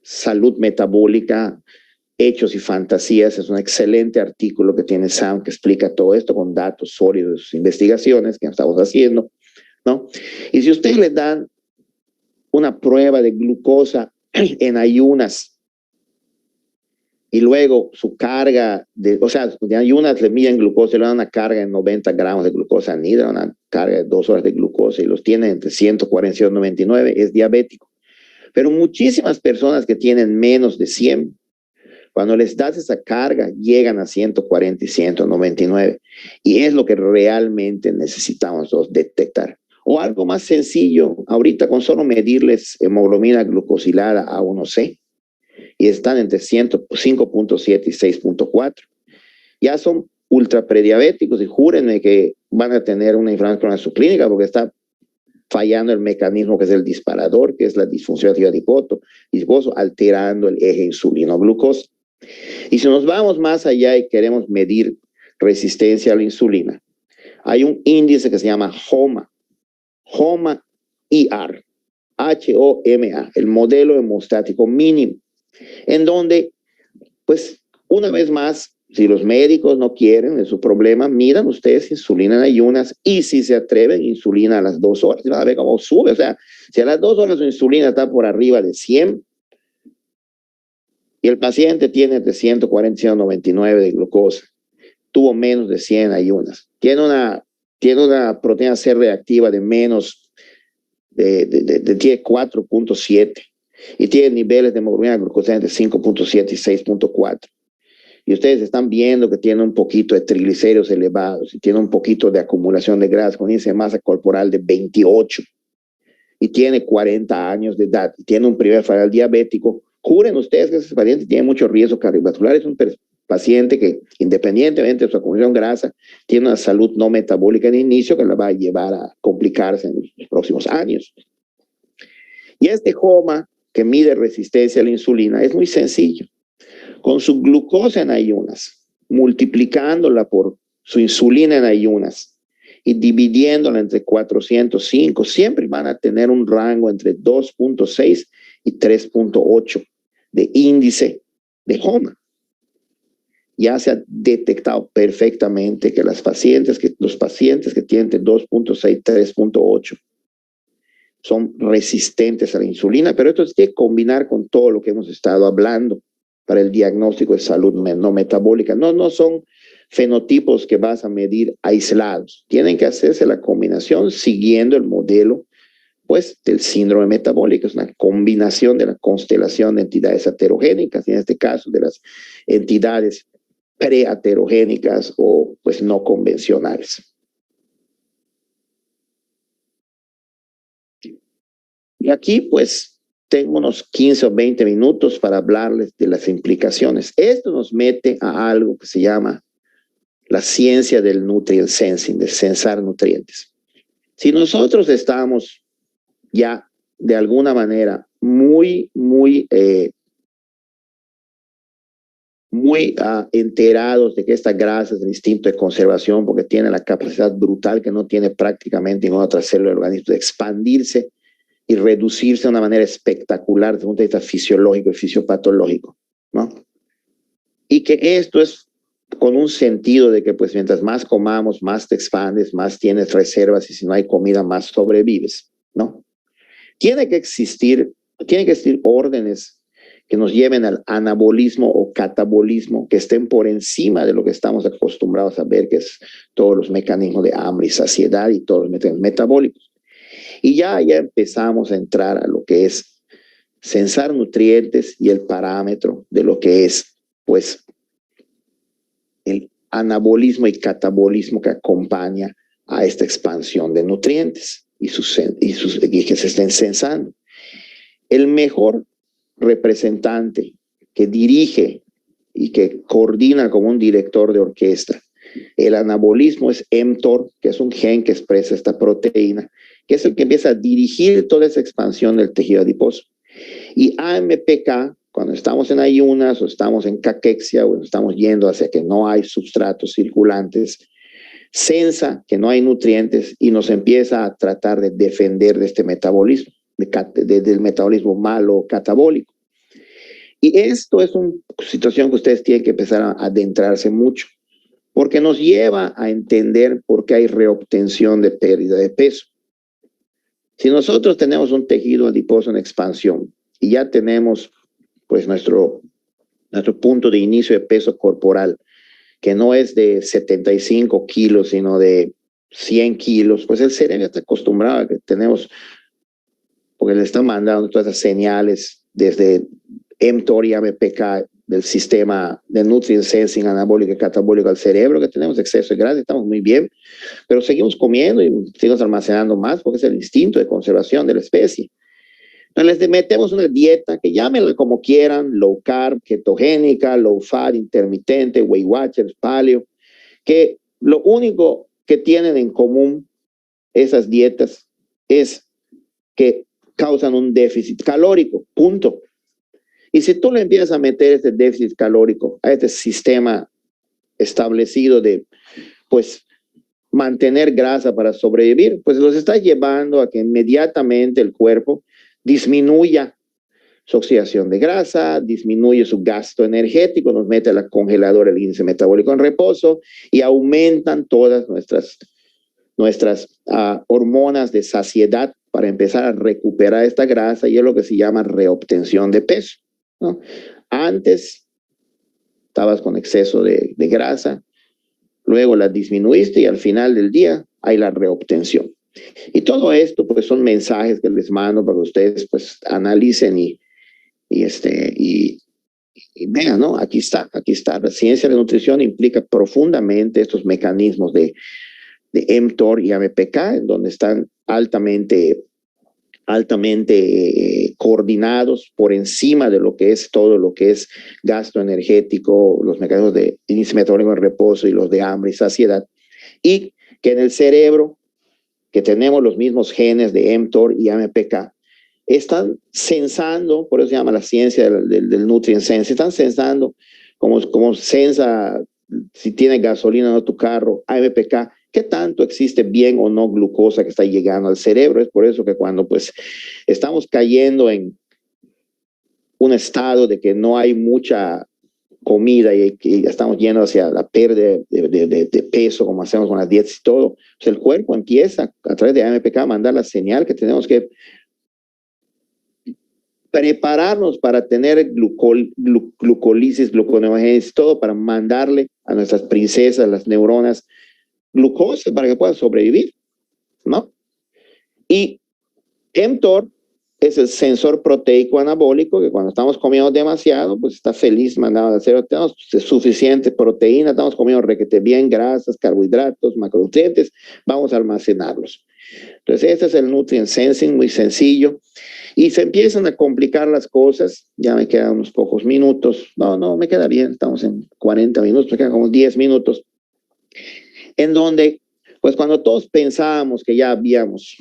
salud metabólica, hechos y fantasías. Es un excelente artículo que tiene Sam que explica todo esto con datos sólidos de sus investigaciones que estamos haciendo, ¿no? Y si ustedes le dan una prueba de glucosa en ayunas y luego su carga, de ayunas le miden glucosa y le dan una carga de 90 gramos de glucosa anhidra, una carga de 2 horas de glucosa y los tiene entre 140 y 199, es diabético. Pero muchísimas personas que tienen menos de 100, cuando les das esa carga, llegan a 140 y 199. Y es lo que realmente necesitamos nosotros detectar. O algo más sencillo, ahorita con solo medirles hemoglobina glucosilada A1C, y están entre 5.7 y 6.4. Ya son ultra prediabéticos y júrenme que van a tener una inflamación en su clínica porque está fallando el mecanismo que es el disparador, que es la disfunción adiposo, alterando el eje insulino-glucosa. Y si nos vamos más allá y queremos medir resistencia a la insulina, hay un índice que se llama HOMA, HOMA-IR, HOMA, el modelo hemostático mínimo, en donde, pues, una vez más, si los médicos no quieren, es su problema, miran ustedes insulina en ayunas y si se atreven, insulina a las 2 horas, van a ver cómo sube. O sea, si a las 2 horas su insulina está por arriba de 100 y el paciente tiene entre 140 y 199 de glucosa, tuvo menos de 100 ayunas, tiene una proteína C reactiva de menos de 4.7 y tiene niveles de hemoglobina glucosa de 5.7 y 6.4. Y ustedes están viendo que tiene un poquito de triglicéridos elevados y tiene un poquito de acumulación de grasa con índice de masa corporal de 28 y tiene 40 años de edad y tiene un primer fallo diabético, juren ustedes que ese paciente tiene mucho riesgo cardiovascular. Es un paciente que, independientemente de su acumulación de grasa, tiene una salud no metabólica en inicio que la va a llevar a complicarse en los próximos años. Y este HOMA que mide resistencia a la insulina es muy sencillo. Con su glucosa en ayunas, multiplicándola por su insulina en ayunas y dividiéndola entre 405, siempre van a tener un rango entre 2.6 y 3.8 de índice de HOMA. Ya se ha detectado perfectamente que los pacientes que tienen entre 2.6 y 3.8 son resistentes a la insulina, pero esto se tiene que combinar con todo lo que hemos estado hablando para el diagnóstico de salud no metabólica. No son fenotipos que vas a medir aislados. Tienen que hacerse la combinación siguiendo el modelo, pues, del síndrome metabólico. Es una combinación de la constelación de entidades heterogénicas, y en este caso de las entidades preaterogénicas o, pues, no convencionales. Y aquí, pues, tengo unos 15 o 20 minutos para hablarles de las implicaciones. Esto nos mete a algo que se llama la ciencia del nutrient sensing, de censar nutrientes. Si nosotros estamos ya de alguna manera muy enterados de que esta grasa es el instinto de conservación porque tiene la capacidad brutal que no tiene prácticamente ninguna otra célula del organismo de expandirse y reducirse de una manera espectacular desde un punto de vista fisiológico y fisiopatológico, ¿no? y que esto es con un sentido de que pues mientras más comamos, más te expandes, más tienes reservas y si no hay comida, más sobrevives, ¿no? Tiene que existir órdenes que nos lleven al anabolismo o catabolismo, que estén por encima de lo que estamos acostumbrados a ver, que es todos los mecanismos de hambre y saciedad y todos los mecanismos metabólicos. Y ya empezamos a entrar a lo que es censar nutrientes y el parámetro de lo que es, pues, el anabolismo y catabolismo que acompaña a esta expansión de nutrientes y que se estén censando. El mejor representante que dirige y que coordina como un director de orquesta el anabolismo es mTOR, que es un gen que expresa esta proteína, que es el que empieza a dirigir toda esa expansión del tejido adiposo. Y AMPK, cuando estamos en ayunas o estamos en caquexia o estamos yendo hacia que no hay substratos circulantes, sensa que no hay nutrientes y nos empieza a tratar de defender de este metabolismo, del metabolismo malo catabólico. Y esto es una situación que ustedes tienen que empezar a adentrarse mucho, porque nos lleva a entender por qué hay reobtención de pérdida de peso. Si nosotros tenemos un tejido adiposo en expansión y ya tenemos pues nuestro punto de inicio de peso corporal, que no es de 75 kilos, sino de 100 kilos, pues el cerebro está acostumbrado a que tenemos, porque le están mandando todas esas señales desde mTOR y AMPK del sistema de nutrient sensing anabólico y catabólico al cerebro, que tenemos exceso de grasa, estamos muy bien, pero seguimos comiendo y seguimos almacenando más porque es el instinto de conservación de la especie. Entonces les metemos una dieta que llámenla como quieran, low carb, ketogénica, low fat, intermitente, Weight Watchers, paleo, que lo único que tienen en común esas dietas es que causan un déficit calórico, punto. Y si tú le empiezas a meter este déficit calórico a este sistema establecido de, pues, mantener grasa para sobrevivir, pues los estás llevando a que inmediatamente el cuerpo disminuya su oxidación de grasa, disminuye su gasto energético, nos mete a la congeladora el índice metabólico en reposo y aumentan todas nuestras hormonas de saciedad para empezar a recuperar esta grasa y es lo que se llama reobtención de peso, ¿no? Antes estabas con exceso de grasa, luego la disminuiste y al final del día hay la reobtención. Y todo esto pues son mensajes que les mando para que ustedes pues analicen y vean, ¿no? Aquí está. La ciencia de la nutrición implica profundamente estos mecanismos de mTOR y AMPK, en donde están altamente coordinados por encima de lo que es todo lo que es gasto energético, los mecanismos de índice metabólico en reposo y los de hambre y saciedad. Y que en el cerebro, que tenemos los mismos genes de mTOR y AMPK, están sensando, por eso se llama la ciencia del nutrient sense, están sensando como sensa si tiene gasolina o no tu carro, AMPK, qué tanto existe bien o no glucosa que está llegando al cerebro. Es por eso que cuando pues estamos cayendo en un estado de que no hay mucha comida y estamos yendo hacia la pérdida de peso, como hacemos con las dietas y todo, pues el cuerpo empieza a través de AMPK a mandar la señal que tenemos que prepararnos para tener glucólisis, gluconeogénesis, todo para mandarle a nuestras princesas, las neuronas, glucosa para que puedan sobrevivir, ¿no? Y mTOR es el sensor proteico anabólico que cuando estamos comiendo demasiado, pues está feliz mandando al cerebro, tenemos suficiente proteína, estamos comiendo requete bien, grasas, carbohidratos, macronutrientes, vamos a almacenarlos. Entonces este es el nutrient sensing, muy sencillo, y se empiezan a complicar las cosas. Ya me quedan unos pocos minutos, no, me queda bien, estamos en 40 minutos, me quedan como 10 minutos, en donde, pues cuando todos pensábamos que ya habíamos,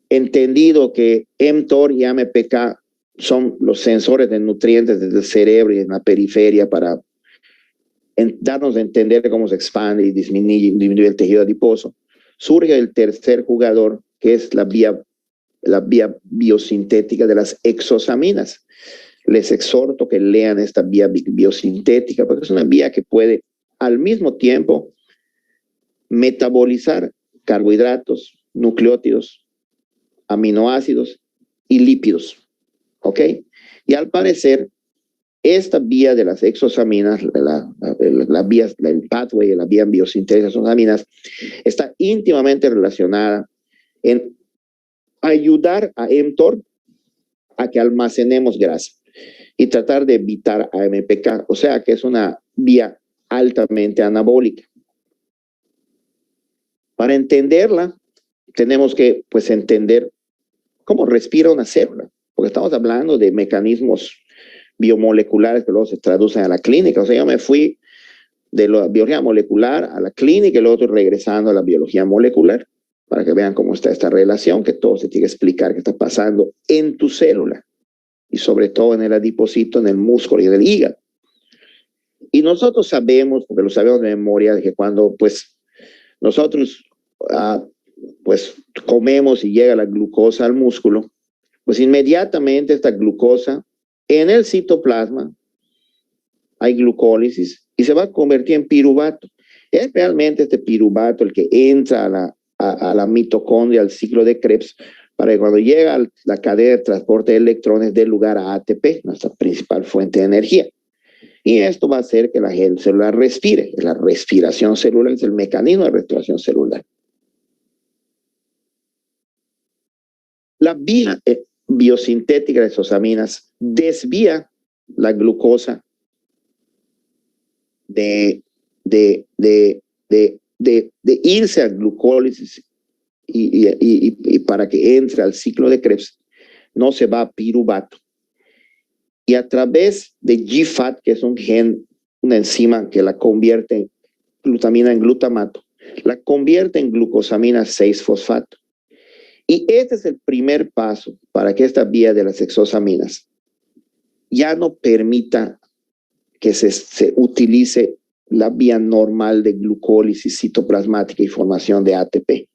entendido que mTOR y AMPK son los sensores de nutrientes desde el cerebro y en la periferia para darnos a entender cómo se expande y disminuye el tejido adiposo, surge el tercer jugador, que es la vía biosintética de las exosaminas. les exhorto que lean esta vía biosintética, porque es una vía que puede al mismo tiempo metabolizar carbohidratos, nucleótidos, aminoácidos y lípidos, ¿ok? Y al parecer, esta vía de las exosaminas, el pathway de la vía biosintética de exosaminas, está íntimamente relacionada en ayudar a mTOR a que almacenemos grasa y tratar de evitar AMPK, o sea que es una vía altamente anabólica. Para entenderla, tenemos que pues entender cómo respira una célula, porque estamos hablando de mecanismos biomoleculares que luego se traducen a la clínica. O sea, yo me fui de la biología molecular a la clínica y luego estoy regresando a la biología molecular para que vean cómo está esta relación, que todo se tiene que explicar qué está pasando en tu célula y sobre todo en el adipocito, en el músculo y en el hígado. Y nosotros sabemos, porque lo sabemos de memoria, de que cuando pues nosotros pues comemos y llega la glucosa al músculo, pues inmediatamente esta glucosa en el citoplasma hay glucólisis y se va a convertir en piruvato. Es realmente este piruvato el que entra a la mitocondria, al ciclo de Krebs, para que cuando llega la cadena de transporte de electrones dé lugar a ATP, nuestra principal fuente de energía. Y esto va a hacer que la célula respire. La respiración celular es el mecanismo de respiración celular. La vía biosintética de exosaminas desvía la glucosa de irse a glucólisis y para que entre al ciclo de Krebs, no se va a piruvato. Y a través de GFAT, que es un gen, una enzima que la convierte en glutamina en glutamato, la convierte en glucosamina 6-fosfato. Y este es el primer paso para que esta vía de las exosaminas ya no permita que se utilice la vía normal de glucólisis citoplasmática y formación de ATP.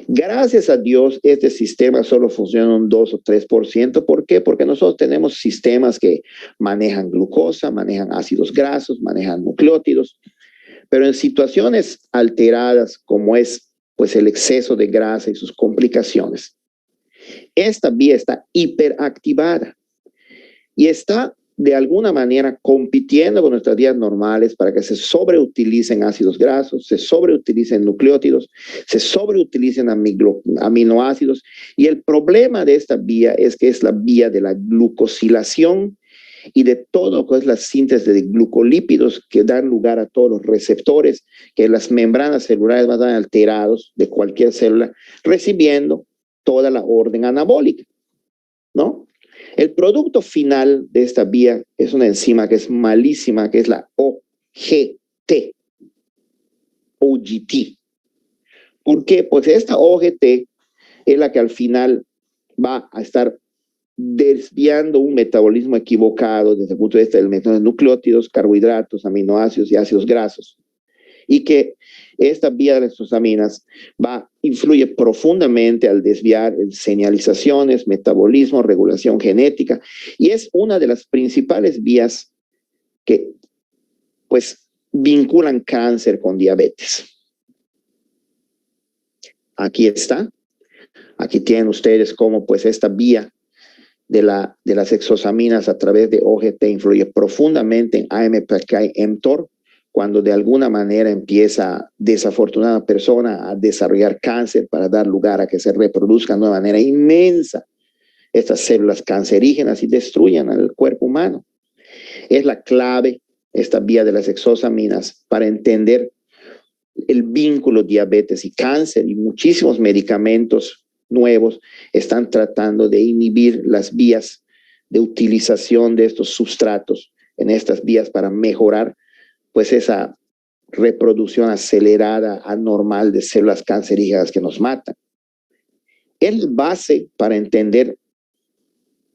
Gracias a Dios, este sistema solo funciona un 2 o 3%. ¿Por qué? Porque nosotros tenemos sistemas que manejan glucosa, manejan ácidos grasos, manejan nucleótidos, pero en situaciones alteradas como es pues el exceso de grasa y sus complicaciones, esta vía está hiperactivada y está de alguna manera compitiendo con nuestras vías normales para que se sobreutilicen ácidos grasos, se sobreutilicen nucleótidos, se sobreutilicen aminoácidos. Y el problema de esta vía es que es la vía de la glucosilación y de todo lo que es la síntesis de glucolípidos que dan lugar a todos los receptores, que las membranas celulares van a estar alterados de cualquier célula, recibiendo toda la orden anabólica, ¿no? El producto final de esta vía es una enzima que es malísima, que es la OGT. ¿Por qué? Pues esta OGT es la que al final va a estar desviando un metabolismo equivocado desde el punto de vista del mecanismo de nucleótidos, carbohidratos, aminoácidos y ácidos grasos. Y que esta vía de las exosaminas influye profundamente al desviar señalizaciones, metabolismo, regulación genética, y es una de las principales vías que pues vinculan cáncer con diabetes. Aquí está. Aquí tienen ustedes cómo pues esta vía de las exosaminas a través de OGT influye profundamente en AMPK y mTOR, cuando de alguna manera empieza desafortunada persona a desarrollar cáncer para dar lugar a que se reproduzcan de una manera inmensa estas células cancerígenas y destruyan al cuerpo humano. Es la clave, esta vía de las exosaminas, para entender el vínculo diabetes y cáncer, y muchísimos medicamentos nuevos están tratando de inhibir las vías de utilización de estos sustratos en estas vías para mejorar pues esa reproducción acelerada, anormal de células cancerígenas que nos matan. Es base para entender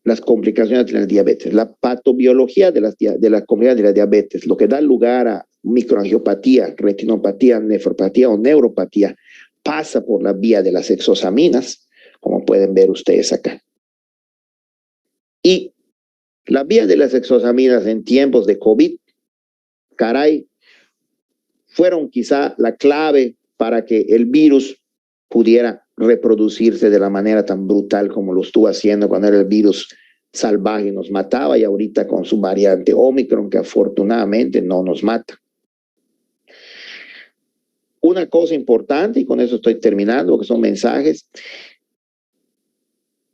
las complicaciones de la diabetes, la patobiología de la complicación de la diabetes, lo que da lugar a microangiopatía, retinopatía, nefropatía o neuropatía, pasa por la vía de las exosaminas, como pueden ver ustedes acá. Y Las vías de las exosaminas en tiempos de COVID, caray, fueron quizá la clave para que el virus pudiera reproducirse de la manera tan brutal como lo estuvo haciendo cuando era el virus salvaje y nos mataba, y ahorita con su variante Omicron, que afortunadamente no nos mata. Una cosa importante, y con eso estoy terminando, que son mensajes.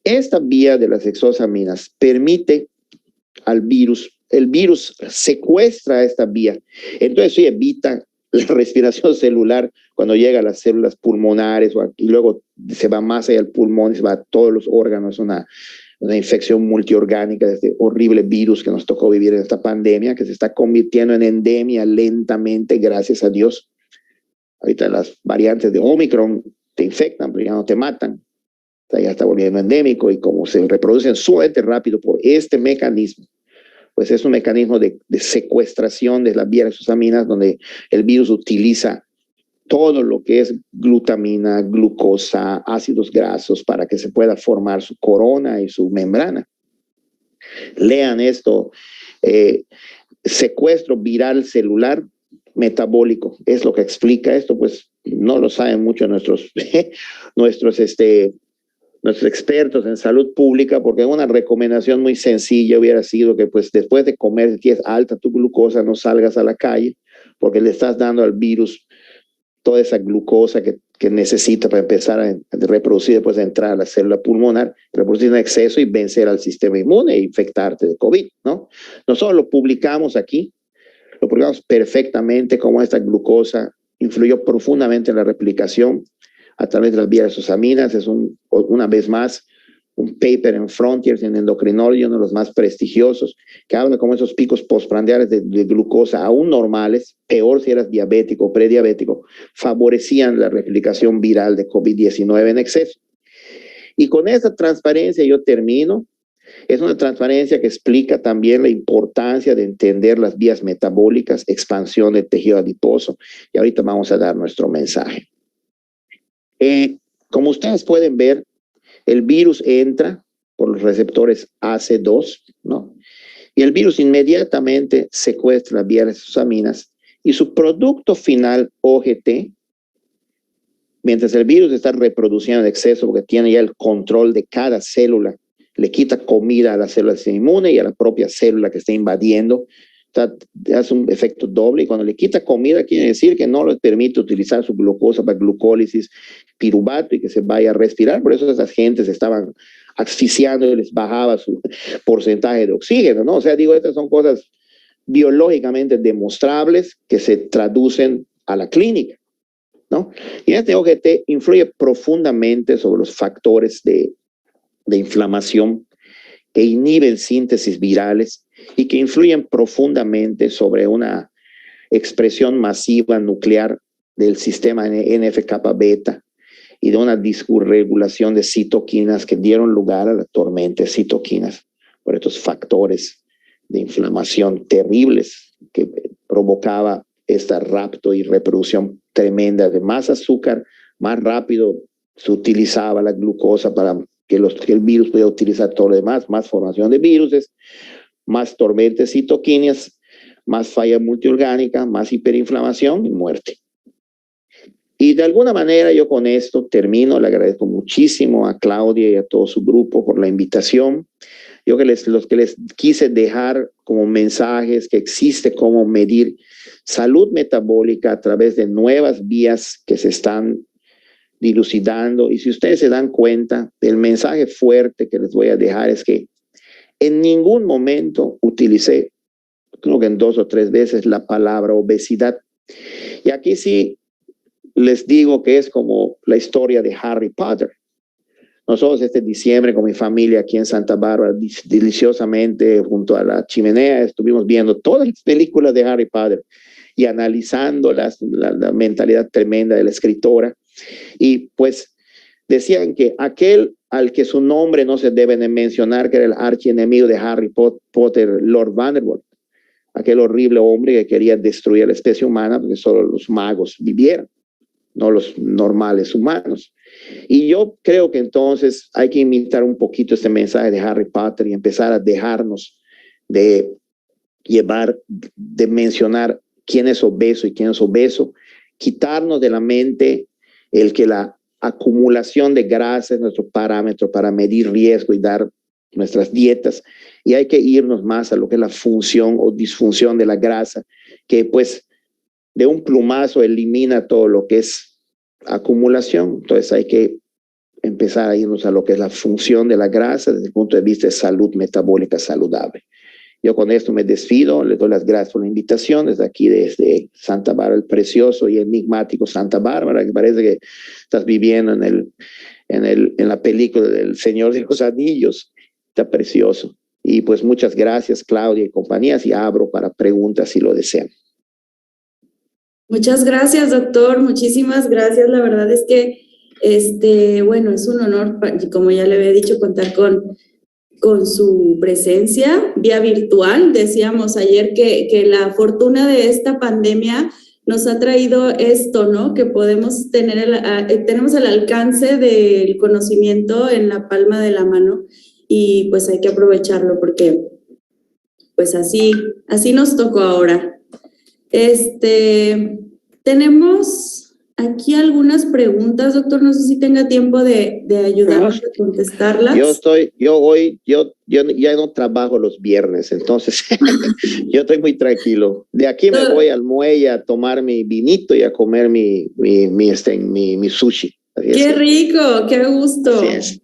Esta vía de las exosaminas permite al virus, el virus secuestra esta vía, entonces eso evita la respiración celular cuando llega a las células pulmonares y luego se va más allá del pulmón y se va a todos los órganos. Una infección multiorgánica de este horrible virus que nos tocó vivir en esta pandemia, que se está convirtiendo en endemia lentamente, gracias a Dios. Ahorita las variantes de Omicron te infectan, pero ya no te matan. O sea, ya está volviendo endémico, y como se reproducen sumamente rápido por este mecanismo, pues es un mecanismo de secuestración de las vías exosaminas, donde el virus utiliza todo lo que es glutamina, glucosa, ácidos grasos para que se pueda formar su corona y su membrana. Lean esto, secuestro viral celular metabólico, es lo que explica esto, pues no lo saben mucho nuestros expertos en salud pública, porque una recomendación muy sencilla hubiera sido que pues después de comer, si tienes alta tu glucosa, no salgas a la calle, porque le estás dando al virus toda esa glucosa que necesita para empezar a reproducir, después de entrar a la célula pulmonar, reproducir en exceso y vencer al sistema inmune e infectarte de COVID, ¿no? Nosotros lo publicamos aquí, lo publicamos perfectamente cómo esta glucosa influyó profundamente en la replicación a través de las vías exosaminas. Es una vez más un paper en Frontiers en Endocrinology, uno de los más prestigiosos, que habla de cómo esos picos postprandiales de glucosa aún normales, peor si eras diabético o prediabético, favorecían la replicación viral de COVID-19 en exceso. Y con esa transparencia yo termino. Es una transparencia que explica también la importancia de entender las vías metabólicas, expansión del tejido adiposo, y ahorita vamos a dar nuestro mensaje. Como ustedes pueden ver, el virus entra por los receptores AC2, ¿no? Y el virus inmediatamente secuestra las vías exosaminas, y su producto final, OGT, mientras el virus está reproduciendo en exceso porque tiene ya el control de cada célula, le quita comida a la célula inmune y a la propia célula que está invadiendo. Hace un efecto doble, y cuando le quita comida quiere decir que no les permite utilizar su glucosa para glucólisis, piruvato, y que se vaya a respirar. Por eso esas gentes estaban asfixiando y les bajaba su porcentaje de oxígeno, ¿no? O sea, digo, estas son cosas biológicamente demostrables que se traducen a la clínica, ¿no? Y este OGT influye profundamente sobre los factores de inflamación que inhiben síntesis virales y que influyen profundamente sobre una expresión masiva nuclear del sistema NF-kappa beta y de una disregulación de citoquinas que dieron lugar a la tormenta de citoquinas por estos factores de inflamación terribles que provocaba esta rapto y reproducción tremenda de más azúcar. Más rápido se utilizaba la glucosa para que el virus pueda utilizar todo lo demás, más formación de viruses, más tormenta de citoquinas, más falla multiorgánica, más hiperinflamación y muerte. Y de alguna manera yo con esto termino. Le agradezco muchísimo a Claudia y a todo su grupo por la invitación. Yo los que les quise dejar como mensajes que existe cómo medir salud metabólica a través de nuevas vías que se están dilucidando. Y si ustedes se dan cuenta, el mensaje fuerte que les voy a dejar es que en ningún momento utilicé, creo que en 2 o 3 veces, la palabra obesidad. Y aquí sí les digo que es como la historia de Harry Potter. Nosotros este diciembre con mi familia aquí en Santa Bárbara, deliciosamente junto a la chimenea, estuvimos viendo todas las películas de Harry Potter y analizando la mentalidad tremenda de la escritora. Y pues decían que aquel al que su nombre no se debe de mencionar, que era el archienemigo de Harry Potter, Lord Vanderbilt, aquel horrible hombre que quería destruir la especie humana porque solo los magos vivieran, no los normales humanos. Y yo creo que entonces hay que imitar un poquito este mensaje de Harry Potter y empezar a dejarnos de mencionar quién es obeso y quién es obeso, quitarnos de la mente el que la acumulación de grasa es nuestro parámetro para medir riesgo y dar nuestras dietas, y hay que irnos más a lo que es la función o disfunción de la grasa, que pues de un plumazo elimina todo lo que es acumulación. Entonces hay que empezar a irnos a lo que es la función de la grasa desde el punto de vista de salud metabólica saludable. Yo con esto me despido, les doy las gracias por la invitación desde aquí, desde Santa Bárbara, el precioso y enigmático Santa Bárbara, que parece que estás viviendo en la película del Señor de los Anillos. Está precioso. Y pues muchas gracias, Claudia y compañías, y abro para preguntas si lo desean. Muchas gracias, doctor. Muchísimas gracias. La verdad es que, bueno, es un honor, como ya le había dicho, contar con su presencia vía virtual. Decíamos ayer que la fortuna de esta pandemia nos ha traído esto, ¿no? Que podemos tenemos el alcance del conocimiento en la palma de la mano, y pues hay que aprovecharlo porque pues así nos tocó ahora. Tenemos aquí algunas preguntas, doctor, no sé si tenga tiempo de ayudarnos a contestarlas. Yo ya no trabajo los viernes, entonces yo estoy muy tranquilo. De aquí me voy al muelle a tomar mi vinito y a comer mi sushi. ¡Qué rico! ¡Qué gusto! Así es.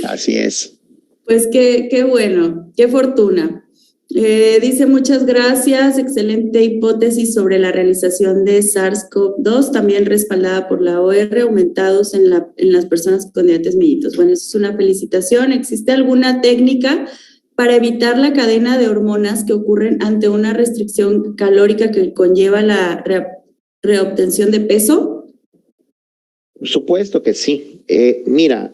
Así es. Pues qué bueno, qué fortuna. Dice muchas gracias, excelente hipótesis sobre la realización de SARS-CoV-2, también respaldada por la OR, aumentados en las personas con diabetes mellitus. Bueno, eso es una felicitación. ¿Existe alguna técnica para evitar la cadena de hormonas que ocurren ante una restricción calórica que conlleva la reobtención de peso? Por supuesto que sí. Mira,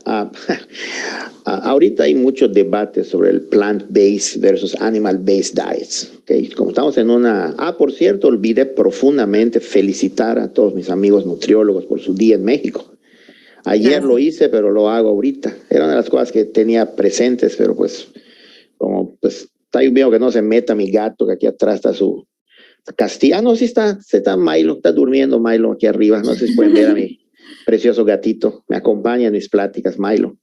ahorita hay muchos debates sobre el plant-based versus animal-based diets. ¿Okay? Como estamos en una... por cierto, olvidé profundamente felicitar a todos mis amigos nutriólogos por su día en México. Ayer lo hice, pero lo hago ahorita. Era una de las cosas que tenía presentes, pero pues, como pues, está bien que no se meta mi gato, que aquí atrás está su Castilla. No, sí está Milo, está durmiendo Milo aquí arriba. No sé si pueden ver a mi precioso gatito. Me acompaña en mis pláticas, Milo.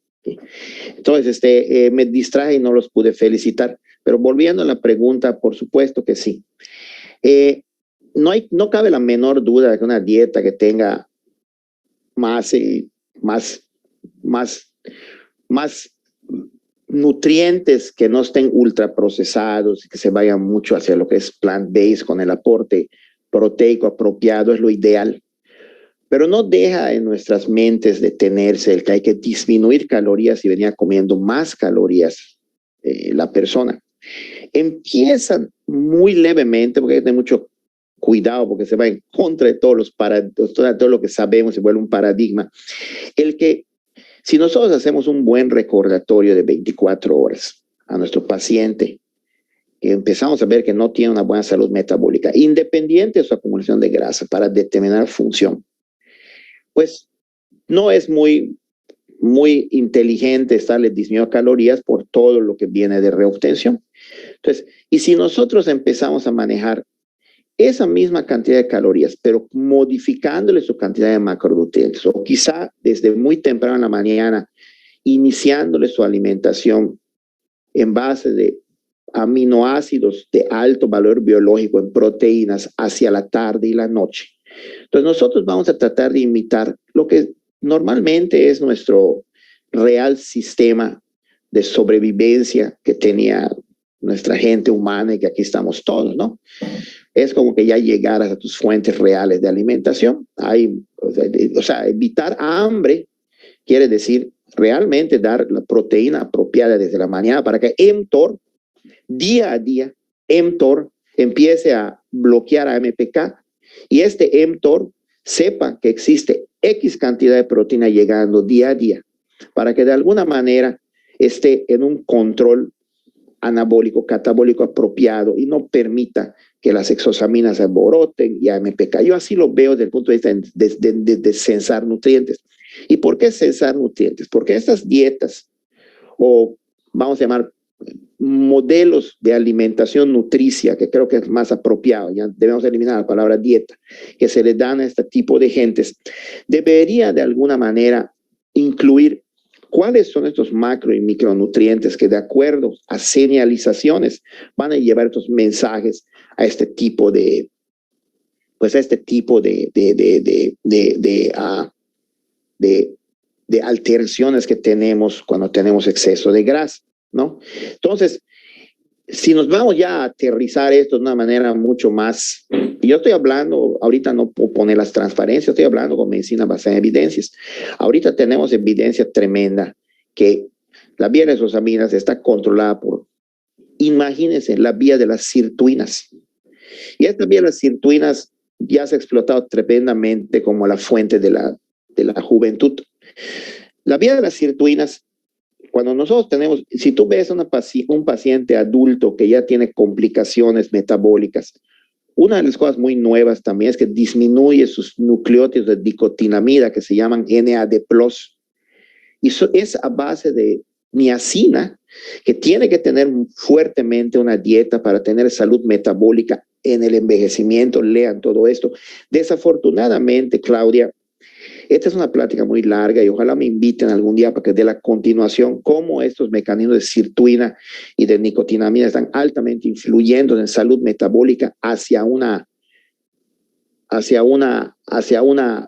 Entonces, me distraje y no los pude felicitar. Pero volviendo a la pregunta, por supuesto que sí. No cabe la menor duda de que una dieta que tenga más nutrientes, que no estén ultraprocesados, que se vayan mucho hacia lo que es plant-based con el aporte proteico apropiado, es lo ideal. Pero no deja en nuestras mentes detenerse el que hay que disminuir calorías y venir comiendo más calorías la persona. Empiezan muy levemente, porque hay que tener mucho cuidado, porque se va en contra de todo lo que sabemos, se vuelve un paradigma. El que si nosotros hacemos un buen recordatorio de 24 horas a nuestro paciente, empezamos a ver que no tiene una buena salud metabólica, independiente de su acumulación de grasa, para determinar función, pues no es muy inteligente estarle disminuyendo calorías por todo lo que viene de reobtención. Entonces, y si nosotros empezamos a manejar esa misma cantidad de calorías, pero modificándole su cantidad de macronutrientes, o quizá desde muy temprano en la mañana, iniciándole su alimentación en base de aminoácidos de alto valor biológico en proteínas hacia la tarde y la noche. Entonces nosotros vamos a tratar de imitar lo que normalmente es nuestro real sistema de sobrevivencia que tenía nuestra gente humana y que aquí estamos todos, ¿no? Es como que ya llegaras a tus fuentes reales de alimentación. O sea, evitar hambre quiere decir realmente dar la proteína apropiada desde la mañana para que mTOR, día a día, mTOR empiece a bloquear a MPK y mTOR sepa que existe X cantidad de proteína llegando día a día para que de alguna manera esté en un control anabólico, catabólico apropiado y no permita que las exosaminas se alboroten y AMPK. Yo así lo veo desde el punto de vista de censar nutrientes. ¿Y por qué censar nutrientes? Porque estas dietas, o vamos a llamar modelos de alimentación nutricia, que creo que es más apropiado, ya debemos eliminar la palabra dieta, que se le dan a este tipo de gentes, debería de alguna manera incluir cuáles son estos macro y micronutrientes que de acuerdo a señalizaciones van a llevar estos mensajes a este tipo de, pues a este tipo de alteraciones que tenemos cuando tenemos exceso de grasa, ¿no? Entonces, si nos vamos ya a aterrizar esto de una manera mucho más, yo estoy hablando, ahorita no puedo poner las transparencias, estoy hablando con medicina basada en evidencias. Ahorita tenemos evidencia tremenda que la vía de las osaminas está controlada por, imagínense, la vía de las sirtuinas. Y esta vía de las sirtuinas ya se ha explotado tremendamente como la fuente de la juventud. La vía de las sirtuinas, cuando nosotros tenemos, si tú ves un paciente adulto que ya tiene complicaciones metabólicas, una de las cosas muy nuevas también es que disminuye sus nucleótidos de dicotinamida que se llaman NAD+. Y eso es a base de niacina, que tiene que tener fuertemente una dieta para tener salud metabólica en el envejecimiento. Lean todo esto. Desafortunadamente, Claudia, esta es una plática muy larga y ojalá me inviten algún día para que dé la continuación cómo estos mecanismos de sirtuina y de nicotinamida están altamente influyendo en salud metabólica hacia una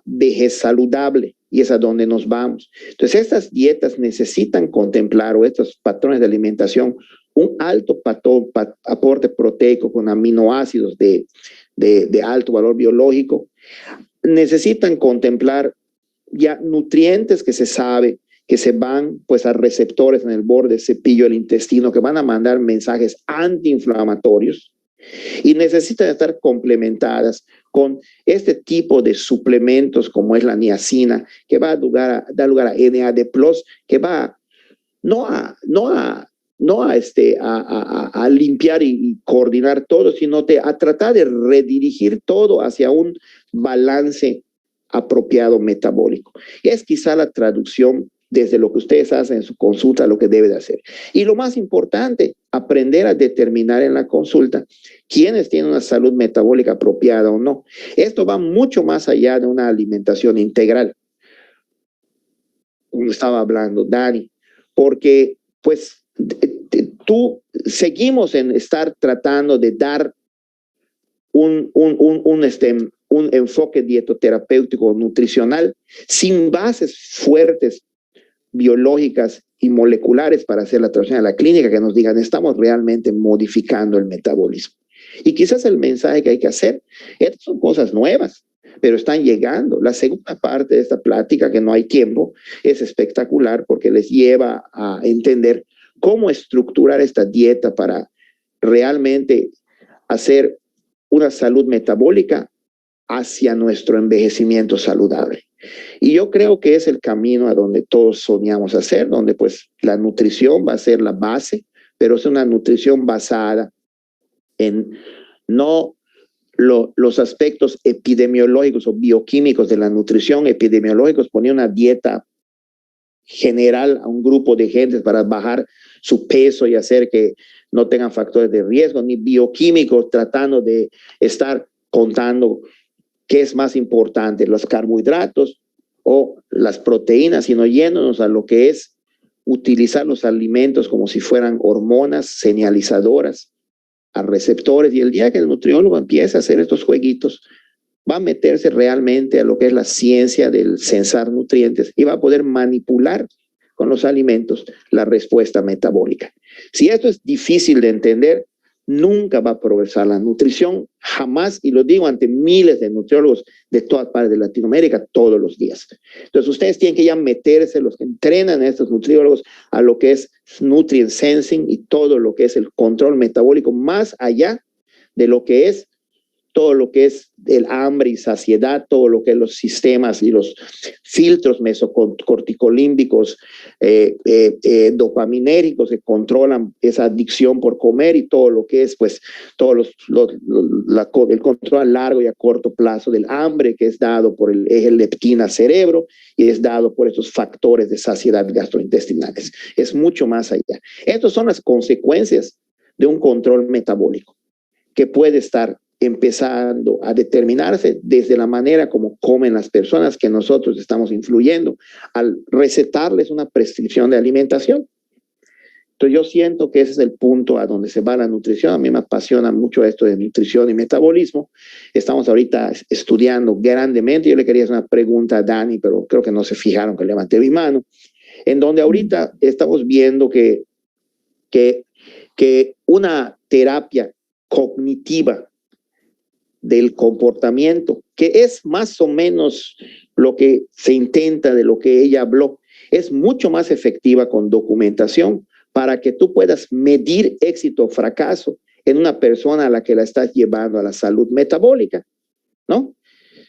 vejez saludable, y es a donde nos vamos. Entonces, estas dietas necesitan contemplar, o estos patrones de alimentación, un alto aporte proteico con aminoácidos de alto valor biológico. Necesitan contemplar ya nutrientes que se sabe que se van pues a receptores en el borde del cepillo del intestino que van a mandar mensajes antiinflamatorios, y necesitan estar complementadas con este tipo de suplementos como es la niacina, que va a dar lugar a NAD+, que va no a limpiar y coordinar todo, sino a tratar de redirigir todo hacia un balance apropiado metabólico. Y es quizá la traducción desde lo que ustedes hacen en su consulta, lo que debe de hacer. Y lo más importante, aprender a determinar en la consulta quiénes tienen una salud metabólica apropiada o no. Esto va mucho más allá de una alimentación integral, como estaba hablando Dani, porque pues seguimos en estar tratando de dar un enfoque dietoterapéutico nutricional sin bases fuertes biológicas y moleculares para hacer la traducción a la clínica que nos digan estamos realmente modificando el metabolismo. Y quizás el mensaje que hay que hacer, estas son cosas nuevas, pero están llegando. La segunda parte de esta plática, que no hay tiempo, es espectacular porque les lleva a entender cómo estructurar esta dieta para realmente hacer una salud metabólica hacia nuestro envejecimiento saludable. Y yo creo que es el camino a donde todos soñamos hacer, donde pues la nutrición va a ser la base, pero es una nutrición basada en no los aspectos epidemiológicos o bioquímicos de la nutrición. Epidemiológicos ponía una dieta general a un grupo de gente para bajar su peso y hacer que no tengan factores de riesgo, ni bioquímicos tratando de estar contando qué es más importante, los carbohidratos o las proteínas, sino yéndonos a lo que es utilizar los alimentos como si fueran hormonas señalizadoras a receptores. Y el día que el nutriólogo empiece a hacer estos jueguitos, va a meterse realmente a lo que es la ciencia del censar nutrientes y va a poder manipular con los alimentos la respuesta metabólica. Si esto es difícil de entender, nunca va a progresar la nutrición, jamás, y lo digo ante miles de nutriólogos de todas partes de Latinoamérica todos los días. Entonces ustedes tienen que ya meterse, los que entrenan a estos nutriólogos, a lo que es nutrient sensing y todo lo que es el control metabólico, más allá de lo que es todo lo que es el hambre y saciedad, todo lo que es los sistemas y los filtros mesocorticolímbicos, dopaminéricos que controlan esa adicción por comer, y todo lo que es, pues, el control a largo y a corto plazo del hambre, que es dado por el eje leptina-cerebro y es dado por estos factores de saciedad gastrointestinales. Es mucho más allá. Estas son las consecuencias de un control metabólico que puede estar empezando a determinarse desde la manera como comen las personas que nosotros estamos influyendo al recetarles una prescripción de alimentación. Entonces yo siento que ese es el punto a donde se va la nutrición. A mí me apasiona mucho esto de nutrición y metabolismo. Estamos ahorita estudiando grandemente. Yo le quería hacer una pregunta a Dani, pero creo que no se fijaron que levanté mi mano, en donde ahorita estamos viendo que una terapia cognitiva del comportamiento, que es más o menos lo que se intenta de lo que ella habló, es mucho más efectiva con documentación para que tú puedas medir éxito o fracaso en una persona a la que la estás llevando a la salud metabólica, ¿no?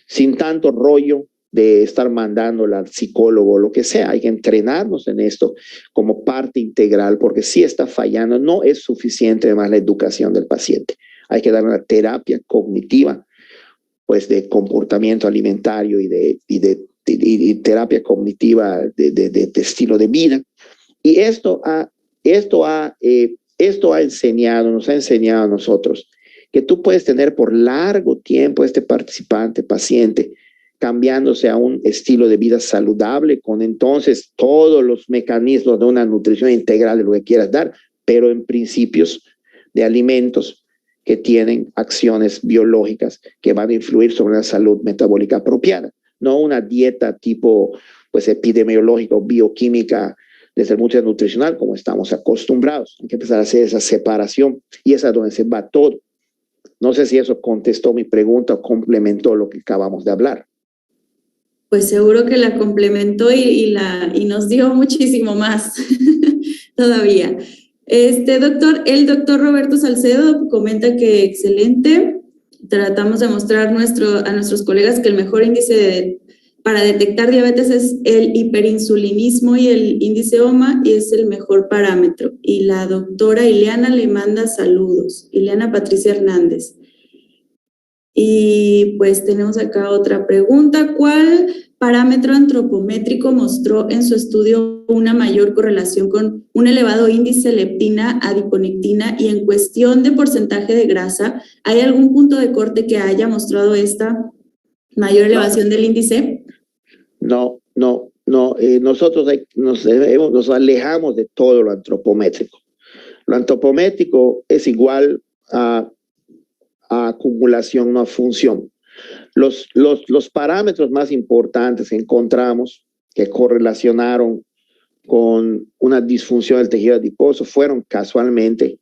Sin tanto rollo de estar mandándola al psicólogo o lo que sea. Hay que entrenarnos en esto como parte integral, porque si está fallando, no es suficiente además la educación del paciente. Hay que dar una terapia cognitiva, pues, de comportamiento alimentario y terapia cognitiva de estilo de vida. Y esto nos ha enseñado a nosotros que tú puedes tener por largo tiempo este participante, paciente, cambiándose a un estilo de vida saludable, con entonces todos los mecanismos de una nutrición integral de lo que quieras dar, pero en principios de alimentos que tienen acciones biológicas que van a influir sobre la salud metabólica apropiada, no una dieta tipo, pues, epidemiológica o bioquímica desde el punto de vista nutricional como estamos acostumbrados. Hay que empezar a hacer esa separación, y es a donde se va todo. No sé si eso contestó mi pregunta o complementó lo que acabamos de hablar. Pues seguro que la complementó y nos dio muchísimo más todavía. El doctor Roberto Salcedo comenta que excelente. Tratamos de mostrar a nuestros colegas que el mejor índice para detectar diabetes es el hiperinsulinismo y el índice OMA, y es el mejor parámetro. Y la doctora Ileana le manda saludos, Ileana Patricia Hernández. Y pues tenemos acá otra pregunta. ¿Cuál parámetro antropométrico mostró en su estudio una mayor correlación con un elevado índice leptina, adiponectina, y en cuestión de porcentaje de grasa, hay algún punto de corte que haya mostrado esta mayor elevación del índice? No. Nosotros nos alejamos de todo lo antropométrico. Lo antropométrico es igual a acumulación, no a función. Los parámetros más importantes que encontramos que correlacionaron con una disfunción del tejido adiposo fueron casualmente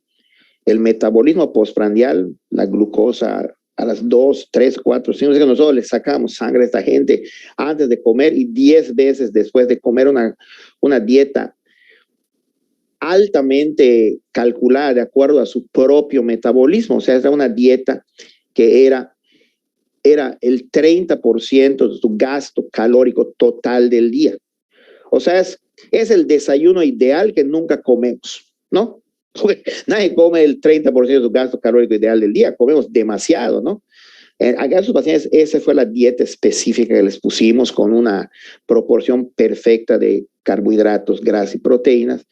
el metabolismo postprandial, la glucosa a las 2, 3, 4, 5, que nosotros le sacamos sangre a esta gente antes de comer y 10 veces después de comer una dieta altamente calculada de acuerdo a su propio metabolismo. O sea, era una dieta que era el 30% de su gasto calórico total del día. O sea, es el desayuno ideal que nunca comemos, ¿no? Porque nadie come el 30% de su gasto calórico ideal del día, comemos demasiado, ¿no? Acá a sus pacientes, esa fue la dieta específica que les pusimos, con una proporción perfecta de carbohidratos, grasas y proteínas,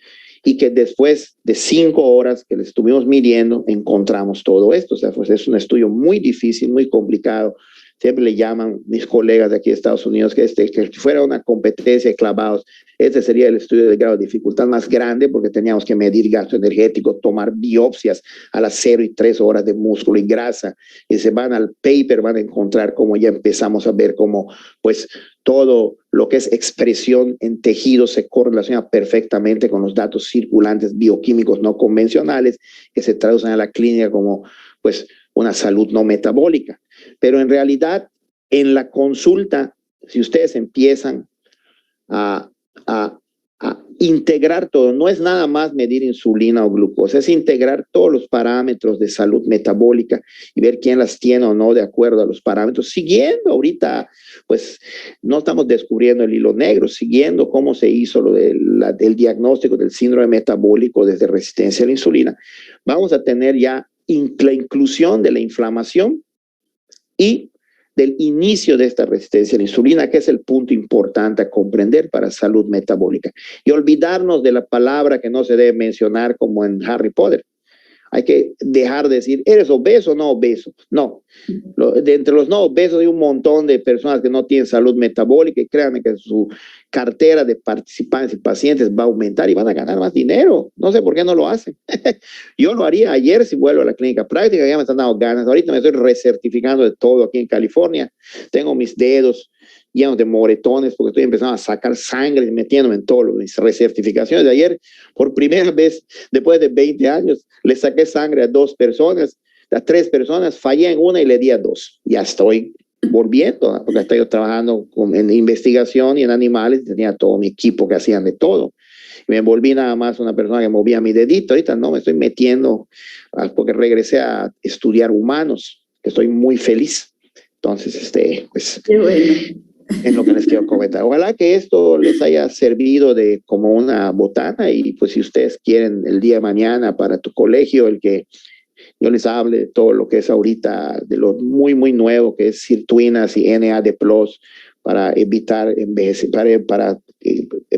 y que después de 5 horas que les estuvimos midiendo, encontramos todo esto. O sea, pues es un estudio muy difícil, muy complicado. Siempre le llaman mis colegas de aquí de Estados Unidos que si fuera una competencia de clavados, este sería el estudio de grado de dificultad más grande, porque teníamos que medir gasto energético, tomar biopsias a las 0 y 3 horas de músculo y grasa, y se van al paper, van a encontrar cómo ya empezamos a ver cómo, pues, todo lo que es expresión en tejidos se correlaciona perfectamente con los datos circulantes bioquímicos no convencionales, que se traducen a la clínica como, pues, una salud no metabólica. Pero en realidad, en la consulta, si ustedes empiezan a integrar todo, no es nada más medir insulina o glucosa, es integrar todos los parámetros de salud metabólica y ver quién las tiene o no de acuerdo a los parámetros, siguiendo ahorita, pues no estamos descubriendo el hilo negro, siguiendo cómo se hizo lo del diagnóstico del síndrome metabólico desde resistencia a la insulina. Vamos a tener ya la inclusión de la inflamación y del inicio de esta resistencia a la insulina, que es el punto importante a comprender para salud metabólica. Y olvidarnos de la palabra que no se debe mencionar como en Harry Potter. Hay que dejar de decir, ¿eres obeso o no obeso? No. Entre los no obesos hay un montón de personas que no tienen salud metabólica y créanme que su cartera de participantes y pacientes va a aumentar y van a ganar más dinero. No sé por qué no lo hacen. Yo lo haría ayer si vuelvo a la clínica práctica, ya me están dando ganas. Ahorita me estoy recertificando de todo aquí en California. Tengo mis dedos llenos de moretones porque estoy empezando a sacar sangre y metiéndome en todo. Mis recertificaciones de ayer, por primera vez después de 20 años, le saqué sangre a 2 personas, a 3 personas, fallé en una y le di a 2. Ya estoy volviendo, porque estoy trabajando en investigación y en animales, tenía todo mi equipo que hacían de todo. Y me volví nada más una persona que movía mi dedito. Ahorita no, me estoy metiendo porque regresé a estudiar humanos, que estoy muy feliz. Entonces, pues... Qué bueno. En lo que les quiero comentar. Ojalá que esto les haya servido de como una botana y pues si ustedes quieren el día de mañana para tu colegio, el que yo les hable de todo lo que es ahorita, de lo muy, muy nuevo que es sirtuinas y NAD+, para evitar para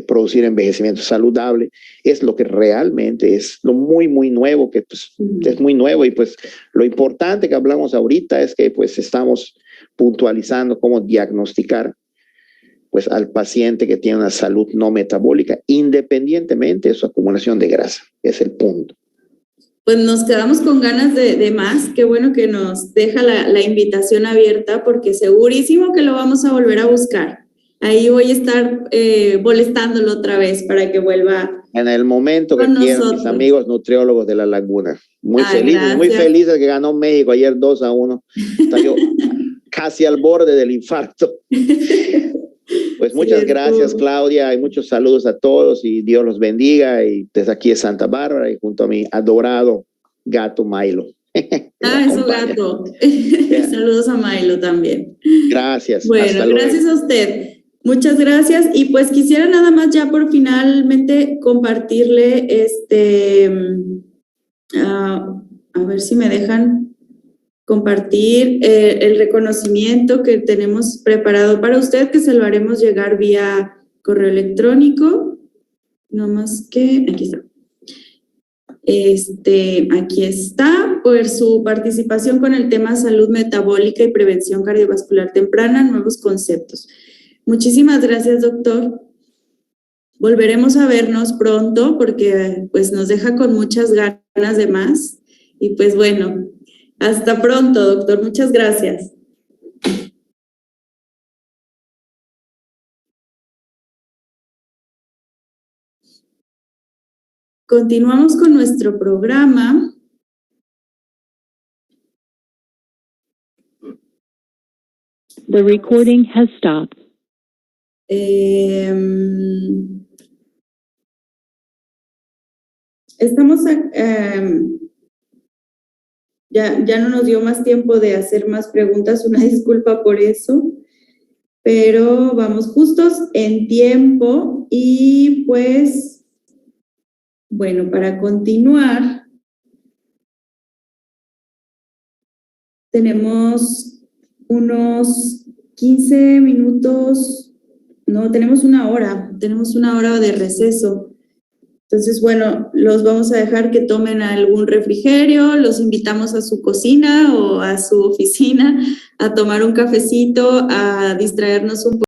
producir envejecimiento saludable, es lo que realmente es lo muy, muy nuevo, que pues, es muy nuevo y pues lo importante que hablamos ahorita es que pues estamos puntualizando cómo diagnosticar pues al paciente que tiene una salud no metabólica independientemente de su acumulación de grasa. Es el punto. Pues nos quedamos con ganas de más. Qué bueno que nos deja la invitación abierta porque segurísimo que lo vamos a volver a buscar. Ahí voy a estar molestándolo otra vez para que vuelva. En el momento que quieran, mis amigos nutriólogos de La Laguna. Muy felices que ganó México ayer 2-1. Está yo casi al borde del infarto. Pues muchas gracias, Claudia, y muchos saludos a todos y Dios los bendiga. Y desde aquí es Santa Bárbara y junto a mi adorado gato Milo. Es su gato. Saludos a Milo también. Gracias. Bueno, gracias a usted. Muchas gracias. Y pues quisiera nada más ya por finalmente compartirle a ver si me dejan compartir el reconocimiento que tenemos preparado para usted, que se lo haremos llegar vía correo electrónico. No más que, aquí está. Aquí está, por su participación con el tema salud metabólica y prevención cardiovascular temprana, nuevos conceptos. Muchísimas gracias, doctor. Volveremos a vernos pronto porque pues nos deja con muchas ganas de más. Y pues bueno, hasta pronto, doctor. Muchas gracias. Continuamos con nuestro programa. The recording has stopped. Estamos ya no nos dio más tiempo de hacer más preguntas, una disculpa por eso, pero vamos justos en tiempo y pues, bueno, para continuar, tenemos unos 15 minutos, no, tenemos una hora de receso. Entonces, bueno, los vamos a dejar que tomen algún refrigerio, los invitamos a su cocina o a su oficina a tomar un cafecito, a distraernos un poco.